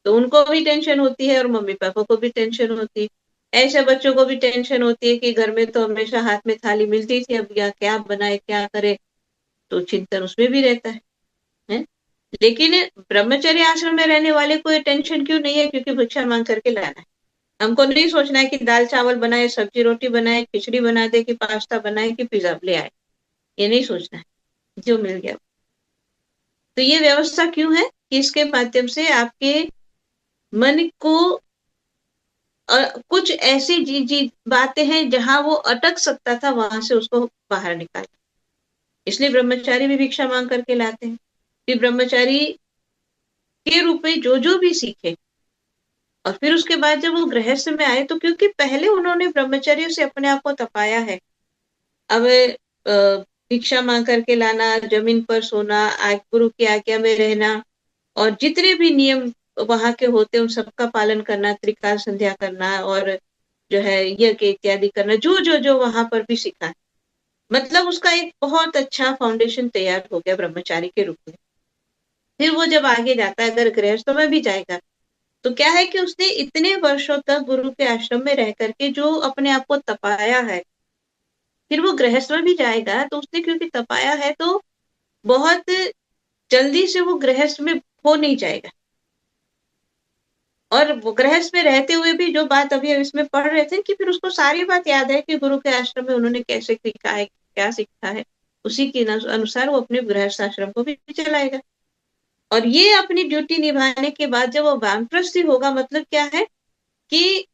तो उनको भी टेंशन होती है और मम्मी पापा को भी टेंशन होती है। ऐसे बच्चों को भी टेंशन होती है कि घर में तो हमेशा हाथ में थाली मिलती थी, अब क्या बनाए, क्या करे, तो चिंतन उसमें भी रहता है? लेकिन ब्रह्मचर्य आश्रम में रहने वाले को ये टेंशन क्यों नहीं है? क्योंकि भिक्षा मांग करके लाना है। हमको नहीं सोचना है कि दाल चावल बनाए, सब्जी रोटी बनाए, खिचड़ी बना दे, कि पास्ता बनाए, कि पिज्जा ले आए, ये नहीं सोचना है, जो मिल गया। तो ये व्यवस्था क्यों है कि इसके माध्यम से आपके मन को कुछ ऐसी बातें हैं जहां वो अटक सकता था, वहां से उसको बाहर निकाल। इसलिए ब्रह्मचारी भी भिक्षा मांग करके लाते हैं कि ब्रह्मचारी के रूप में जो भी सीखे, और फिर उसके बाद जब वो गृहस्थ में आए, तो क्योंकि पहले उन्होंने ब्रह्मचर्य से अपने आप को तपाया है। अब भिक्षा मांग करके लाना, जमीन पर सोना, गुरु की आज्ञा में रहना, और जितने भी नियम वहां के होते उन सबका पालन करना, त्रिकाल संध्या करना और जो है यज्ञ इत्यादि करना, जो जो जो वहां पर भी सीखा है। मतलब उसका एक बहुत अच्छा फाउंडेशन तैयार हो गया ब्रह्मचारी के रूप में। फिर वो जब आगे जाता है, अगर गृहस्थ में भी जाएगा, तो क्या है कि उसने इतने वर्षों तक गुरु के आश्रम में रह करके जो अपने आप को तपाया है, फिर वो गृहस्थ में भी जाएगा तो उसने क्योंकि तपाया है, तो बहुत जल्दी से वो गृहस्थ में हो नहीं जाएगा। और वो गृहस्थ में रहते हुए भी जो बात अभी इसमें पढ़ रहे थे कि फिर उसको सारी बात याद है कि गुरु के आश्रम में उन्होंने कैसे सीखा है, क्या सीखा है, उसी के अनुसार वो अपने गृहस्थ आश्रम को भी चलाएगा। और ये अपनी ड्यूटी निभाने के बाद जब वो वानप्रस्थी होगा, मतलब क्या है कि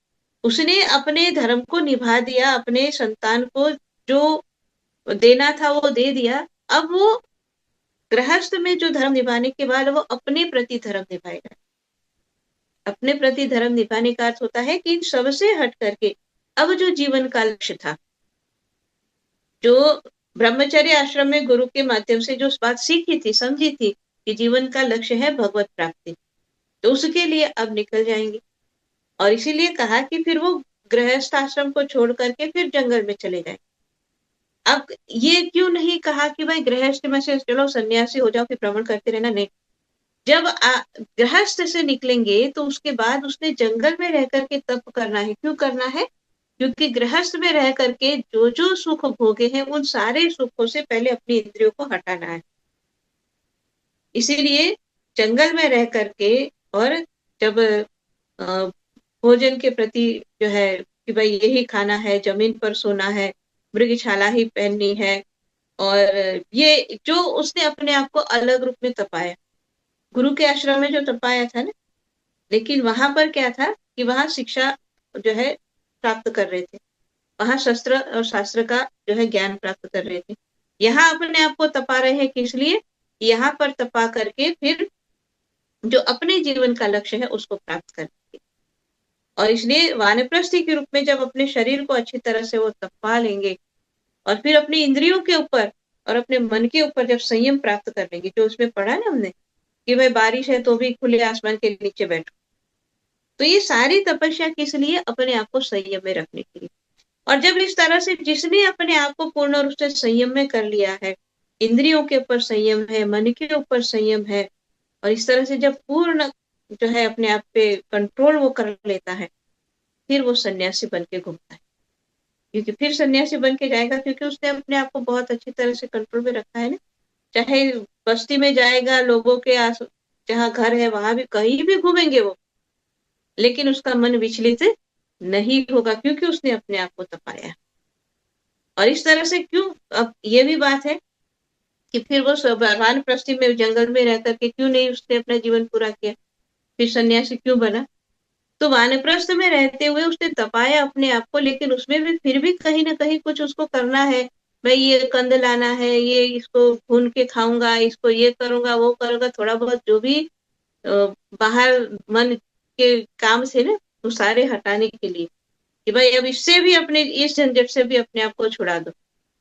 उसने अपने धर्म को निभा दिया, अपने संतान को जो देना था वो दे दिया। अब वो गृहस्थ में जो धर्म निभाने के बाद वो अपने प्रति धर्म निभाएगा। अपने प्रति धर्म निभाने का अर्थ होता है कि सबसे हट करके अब जो जीवन का लक्ष्य था, जो ब्रह्मचर्य आश्रम में गुरु के माध्यम से जो बात सीखी थी, समझी थी कि जीवन का लक्ष्य है भगवत प्राप्ति, तो उसके लिए अब निकल जाएंगे। और इसीलिए कहा कि फिर वो गृहस्थ आश्रम को छोड़ करके फिर जंगल में चले जाए। अब ये क्यों नहीं कहा कि भाई गृहस्थ में से चलो सन्यासी हो जाओ फिर भ्रमण करते रहना, नहीं। जब गृहस्थ से निकलेंगे तो उसके बाद उसने जंगल में रह करके तप करना है। क्यों करना है? क्योंकि गृहस्थ में रह करके जो जो सुख भोगे हैं उन सारे सुखों से पहले अपनी इंद्रियों को हटाना है। इसीलिए जंगल में रह करके और जब भोजन के प्रति जो है कि भाई यही खाना है, जमीन पर सोना है, मृगशाला ही पहननी है, और ये जो उसने अपने आप को अलग रूप में तपाया, गुरु के आश्रम में जो तपाया था ना, लेकिन वहां पर क्या था कि वहां शिक्षा जो है प्राप्त कर रहे थे, वहां शस्त्र और शास्त्र का जो है ज्ञान प्राप्त कर रहे थे। यहाँ अपने आप को तपा रहे हैं, किस लिए? यहाँ पर तपा करके फिर जो अपने जीवन का लक्ष्य है उसको प्राप्त करके। और इसलिए वानप्रस्थी के रूप में जब अपने शरीर को अच्छी तरह से वो तपा लेंगे और फिर अपनी इंद्रियों के ऊपर और अपने मन के ऊपर जब संयम प्राप्त कर लेंगे, जो उसमें पढ़ा ना हमने कि भाई बारिश है तो भी खुले आसमान के नीचे बैठो, तो ये सारी तपस्या किस लिए? अपने आप को संयम में रखने के लिए। और जब इस तरह से जिसने अपने आप को पूर्ण रूप से संयम में कर लिया है, इंद्रियों के ऊपर संयम है, मन के ऊपर संयम है, और इस तरह से जब पूर्ण जो है अपने आप पे कंट्रोल वो कर लेता है, फिर वो सन्यासी बन के घूमता है। क्योंकि फिर सन्यासी बन के जाएगा क्योंकि उसने अपने आप को बहुत अच्छी तरह से कंट्रोल में रखा है ना। चाहे बस्ती में जाएगा, लोगों के आस जहाँ घर है वहां भी कहीं भी घूमेंगे वो, लेकिन उसका मन विचलित नहीं होगा क्योंकि उसने अपने आप को तपाया। और इस तरह से क्यों, अब ये भी बात है कि फिर वो वानप्रस्थी में जंगल में रह करके क्यों नहीं उसने अपना जीवन पूरा किया, फिर सन्यासी क्यों बना? तो वानप्रस्थ में रहते हुए उसने तपाया अपने आप को, लेकिन उसमें भी फिर भी कहीं ना कहीं कुछ उसको करना है। भाई ये कंद लाना है, ये इसको भून के खाऊंगा, इसको ये करूंगा, वो करूंगा, थोड़ा बहुत जो भी बाहर मन के काम से ना वो सारे हटाने के लिए कि भाई अब इससे भी अपने इस झंझट से भी अपने आप को छुड़ा दो।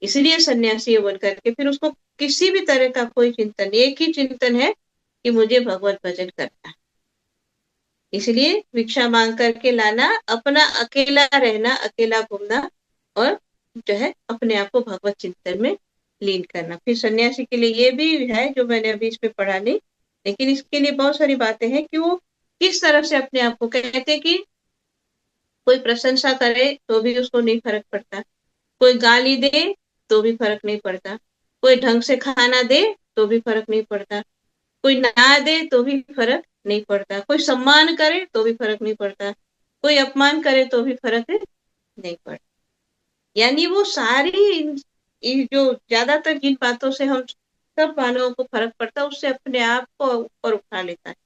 इसलिए सन्यासी बन करके फिर उसको किसी भी तरह का कोई चिंतन, एक ही चिंतन है कि मुझे भगवत भजन करना है। इसलिए भिक्षा मांग करके लाना, अपना अकेला रहना, अकेला घूमना, और जो है अपने आप को भगवत चिंतन में लीन करना। फिर सन्यासी के लिए ये भी है जो मैंने अभी इसमें पढ़ा नहीं, लेकिन इसके लिए बहुत सारी बातें हैं कि वो किस तरह से अपने आप को, कहते कि कोई प्रशंसा करे तो भी उसको नहीं फर्क पड़ता, कोई गाली दे तो भी फर्क नहीं पड़ता, कोई ढंग से खाना दे तो भी फर्क नहीं पड़ता, कोई ना दे तो भी फर्क नहीं पड़ता, कोई सम्मान करे तो भी फर्क नहीं पड़ता, कोई अपमान करे तो भी फर्क नहीं पड़ता। यानी वो सारी जो ज्यादातर जिन बातों से हम सब मानवों को फर्क पड़ता है उससे अपने आप को ऊपर उठा लेता है।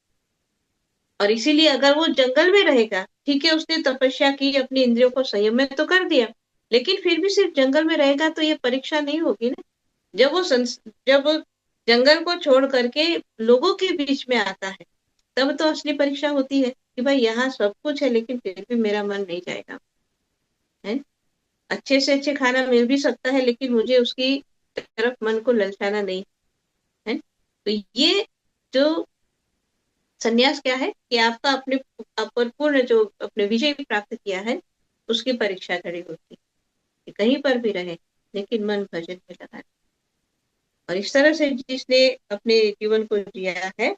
और इसीलिए अगर वो जंगल में रहेगा, ठीक है उसने तपस्या की, अपनी इंद्रियों को संयम में तो कर दिया, लेकिन फिर भी सिर्फ जंगल में रहेगा तो ये परीक्षा नहीं होगी ना। जब वो जब जंगल को छोड़ करके लोगों के बीच में आता है, तब तो असली परीक्षा होती है कि भाई यहाँ सब कुछ है लेकिन फिर भी मेरा मन नहीं जाएगा, है। अच्छे से अच्छे खाना मिल भी सकता है लेकिन मुझे उसकी तरफ मन को ललचाना नहीं है। तो ये जो संन्यास क्या है कि आपका अपने आप पर पूर्ण जो अपने विजय प्राप्त किया है उसकी परीक्षा खड़ी होती है कि कहीं पर भी रहे लेकिन मन भजन में लगा रहे। और इस तरह से जिसने अपने जीवन को जिया है,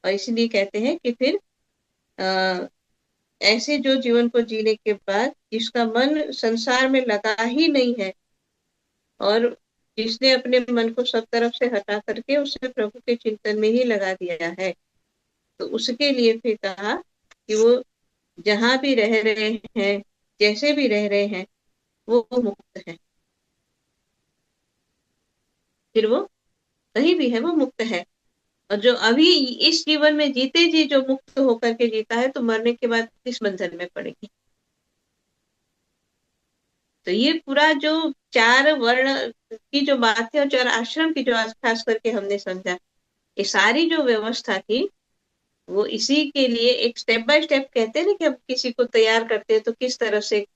और इसीलिए कहते हैं कि फिर अ, ऐसे जो जीवन को जीने के बाद जिसका मन संसार में लगा ही नहीं है और जिसने अपने मन को सब तरफ से हटा करके उसे प्रभु के चिंतन में ही लगा दिया है, तो उसके लिए फिर कहा कि वो जहां भी रह रहे हैं, जैसे भी रह रहे हैं, वो मुक्त है। फिर वो कहीं भी है वो मुक्त है। और जो अभी इस जीवन में जीते जी जो मुक्त होकर के जीता है, तो मरने के बाद किस बंधन में पड़ेगी। तो ये पूरा जो 4 वर्ण की जो बात है और 4 आश्रम की जो खास करके हमने समझा, ये सारी जो व्यवस्था थी वो इसी के लिए एक स्टेप बाय स्टेप कहते हैं ना कि हम किसी को तैयार करते हैं तो किस तरह से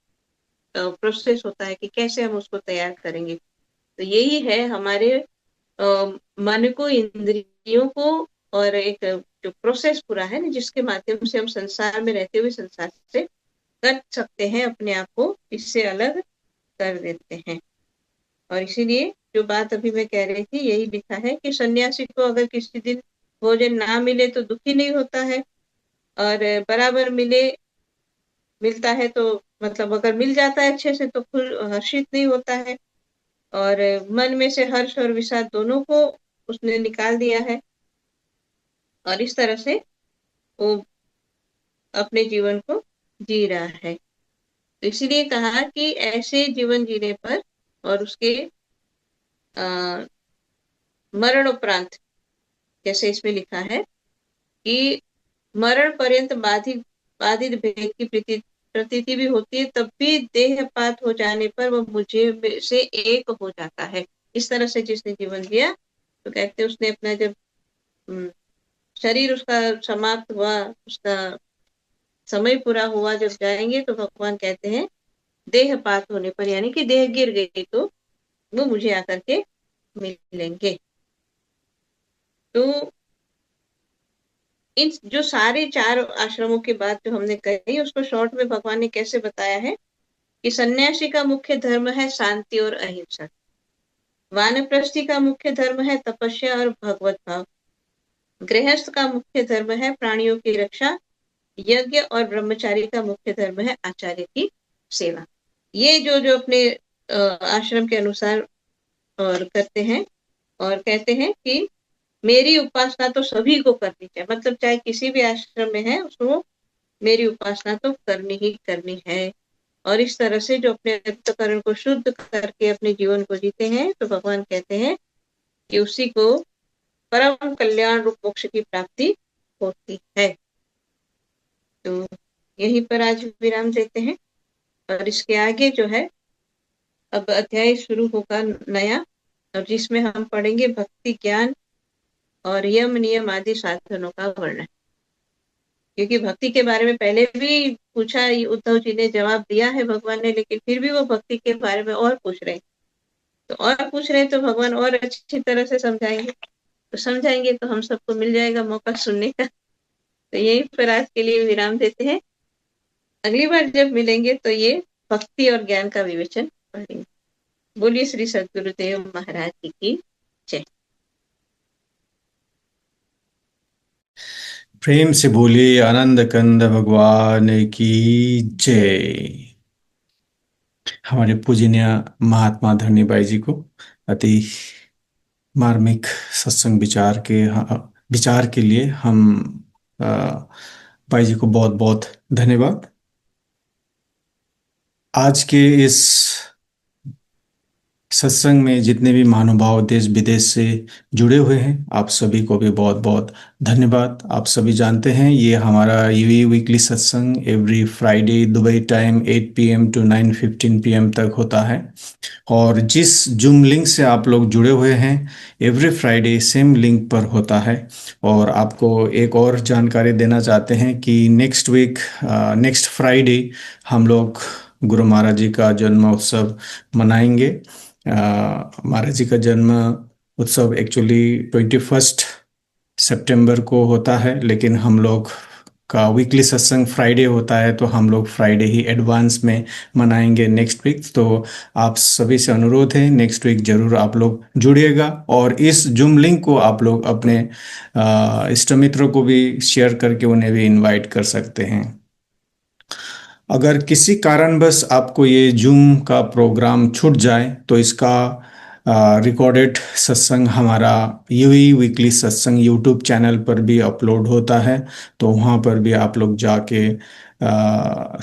प्रोसेस होता है कि कैसे हम उसको तैयार करेंगे। तो यही है हमारे मन को, इंद्रियों को, और एक जो प्रोसेस पूरा है ना जिसके माध्यम से हम संसार में रहते हुए संसार से कर सकते हैं, अपने आप को इससे अलग कर देते हैं। और इसीलिए जो बात अभी मैं कह रही थी यही लिखा है कि सन्यासी को अगर किसी दिन भोजन ना मिले तो दुखी नहीं होता है, और बराबर मिलता है तो मतलब अगर मिल जाता है अच्छे से तो हर्षित नहीं होता है, और मन में से हर्ष और विषाद दोनों को उसने निकाल दिया है, और इस तरह से वो अपने जीवन को जी रहा है। तो इसीलिए कहा कि ऐसे जीवन जीने पर और उसके मरण उपरांत, जैसे इसमें लिखा है कि मरण पर्यंत बाधित बाधित भेद की प्रतीति भी होती है, तब भी देहपात हो जाने पर वो मुझे से एक हो जाता है। इस तरह से जिसने जीवन जिया तो कहते हैं उसने अपना जब शरीर उसका समाप्त हुआ, उसका समय पूरा हुआ, जब जाएंगे तो भगवान कहते हैं देहपात होने पर, यानी कि देह गिर गई तो वो मुझे आकर के मिलेंगे। तो इन जो सारे 4 आश्रमों की बात जो हमने कही उसको शॉर्ट में भगवान ने कैसे बताया है कि सन्यासी का मुख्य धर्म है शांति और अहिंसा, वानप्रस्थी का मुख्य धर्म है तपस्या और भगवत भाव, गृहस्थ का मुख्य धर्म है प्राणियों की रक्षा, यज्ञ, और ब्रह्मचारी का मुख्य धर्म है आचार्य की सेवा। ये जो जो अपने आश्रम के अनुसार और करते हैं, और कहते हैं कि मेरी उपासना तो सभी को करनी चाहिए, मतलब चाहे किसी भी आश्रम में है उसको मेरी उपासना तो करनी ही करनी है। और इस तरह से जो अपने अंतःकरण को शुद्ध करके अपने जीवन को जीते हैं तो भगवान कहते हैं कि उसी को परम कल्याण रूप मोक्ष की प्राप्ति होती है। तो यहीं पर आज विराम देते हैं, और इसके आगे जो है अब अध्याय शुरू होगा नया, और जिसमें हम पढ़ेंगे भक्ति ज्ञान और यम नियम आदि साधनों का वर्णन। क्योंकि भक्ति के बारे में पहले भी पूछा, उद्धव जी ने जवाब दिया है भगवान ने, लेकिन फिर भी वो भक्ति के बारे में और पूछ रहे हैं। तो और पूछ रहे हैं तो भगवान और अच्छी तरह से समझाएंगे, तो समझाएंगे तो हम सबको मिल जाएगा मौका सुनने का। तो यही पर आज के लिए विराम देते हैं। अगली बार जब मिलेंगे तो ये भक्ति और ज्ञान का विवेचन पढ़ेंगे। बोलिए श्री सद्गुरुदेव महाराज जी की जय। प्रेम से बोलिए आनंद कंद भगवान की जय। हमारे पूजनीय महात्मा धरनीबाई जी को अति मार्मिक सत्संग विचार के लिए हम अ, भाई जी को बहुत बहुत धन्यवाद। आज के इस सत्संग में जितने भी महानुभाव देश विदेश से जुड़े हुए हैं, आप सभी को भी बहुत बहुत धन्यवाद। आप सभी जानते हैं ये हमारा यूए वीकली सत्संग every Friday Dubai time 8 PM to 9:15 PM तक होता है, और जिस जूम लिंक से आप लोग जुड़े हुए हैं एवरी फ्राइडे सेम लिंक पर होता है। और आपको एक और जानकारी देना चाहते हैं कि नेक्स्ट फ्राइडे हम लोग गुरु महाराज जी का जन्म उत्सव मनाएंगे। महाराज जी का जन्म उत्सव एक्चुअली 21 सितंबर को होता है, लेकिन हम लोग का वीकली सत्संग फ्राइडे होता है, तो हम लोग फ्राइडे ही एडवांस में मनाएंगे नेक्स्ट वीक। तो आप सभी से अनुरोध है, नेक्स्ट वीक जरूर आप लोग जुड़िएगा, और इस जूम लिंक को आप लोग अपने इष्ट मित्रों को भी शेयर करके उन्हें भी इनवाइट कर सकते हैं। अगर किसी कारणवश आपको ये जूम का प्रोग्राम छूट जाए, तो इसका रिकॉर्डेड सत्संग हमारा यूई वीकली सत्संग यूट्यूब चैनल पर भी अपलोड होता है, तो वहाँ पर भी आप लोग जाके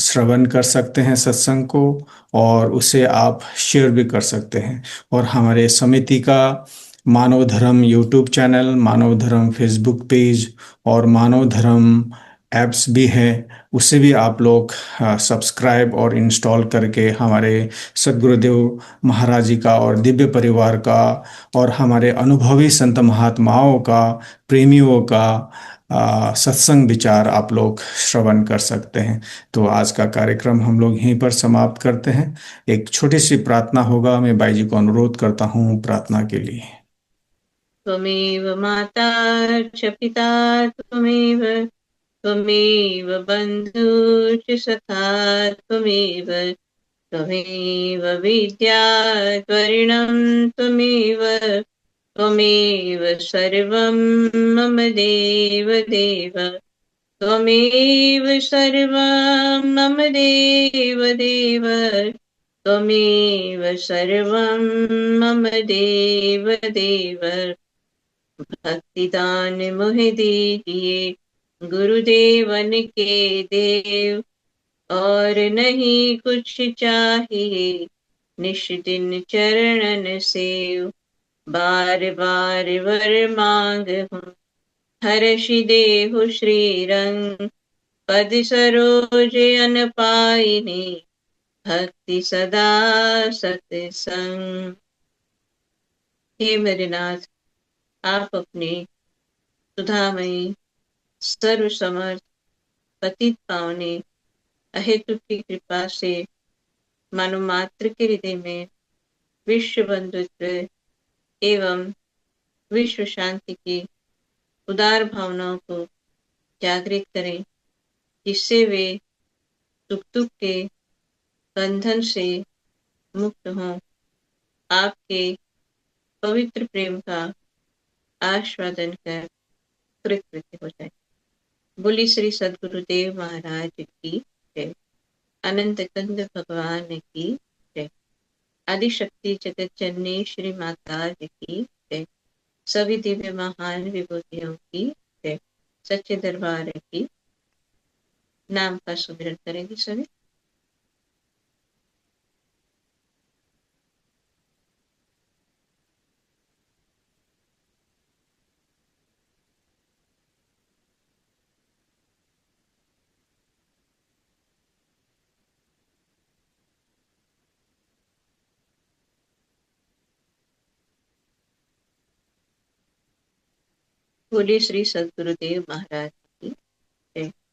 श्रवण कर सकते हैं सत्संग को, और उसे आप शेयर भी कर सकते हैं। और हमारे समिति का मानव धर्म यूट्यूब चैनल, मानव धर्म फेसबुक पेज और मानव धर्म ऐप्स भी है, उसे भी आप लोग सब्सक्राइब और इंस्टॉल करके हमारे सद्गुरुदेव महाराज जी का और दिव्य परिवार का और हमारे अनुभवी संत महात्माओं का, प्रेमियों का सत्संग विचार आप लोग श्रवण कर सकते हैं। तो आज का कार्यक्रम हम लोग यहीं पर समाप्त करते हैं। एक छोटी सी प्रार्थना होगा, मैं बाई जी को अनुरोध करता हूँ प्रार्थना के लिए। त्वमेव माता च पिता त्वमेव, त्वमेव बन्धुश्च सखा त्वमेव, त्वमेव विद्या त्वरिणं त्वमेव, त्वमेव सर्वं मम देव देव, त्वमेव सर्वं मम देव देव, त्वमेव सर्वं मम देव देव। भक्तिदान मोहि दीजिए गुरुदेवन के देव, और नहीं कुछ चाहिए निश दिन चरणन सेव, बार बार वर मांग हूँ हर्षि देहु श्री रंग, पद सरोज अन पाइनी भक्ति सदा सत्संग। हे मेरे नाथ, आप अपने सुधामयी सर्व समर्थ पतित पावने अहेतु की कृपा से मानव मात्र के हृदय में विश्व बंधुत्व एवं विश्व शांति की उदार भावनाओं को जागृत करें, जिससे वे सुख दुख के बंधन से मुक्त हों, आपके पवित्र प्रेम का आस्वादन कर कृतकृत्य हो जाए। बोली श्री सद्गुरुदेव महाराज की जय। अनंत कंद भगवान की जय। आदिशक्ति जगत जननी श्री माता की जय। सभी दिव्य महान विभूतियों की जय। सच्चे दरबार की। नाम का सुमिरन करेंगे सभी। बोलिए श्री सद्गुरुदेव महाराज की जय।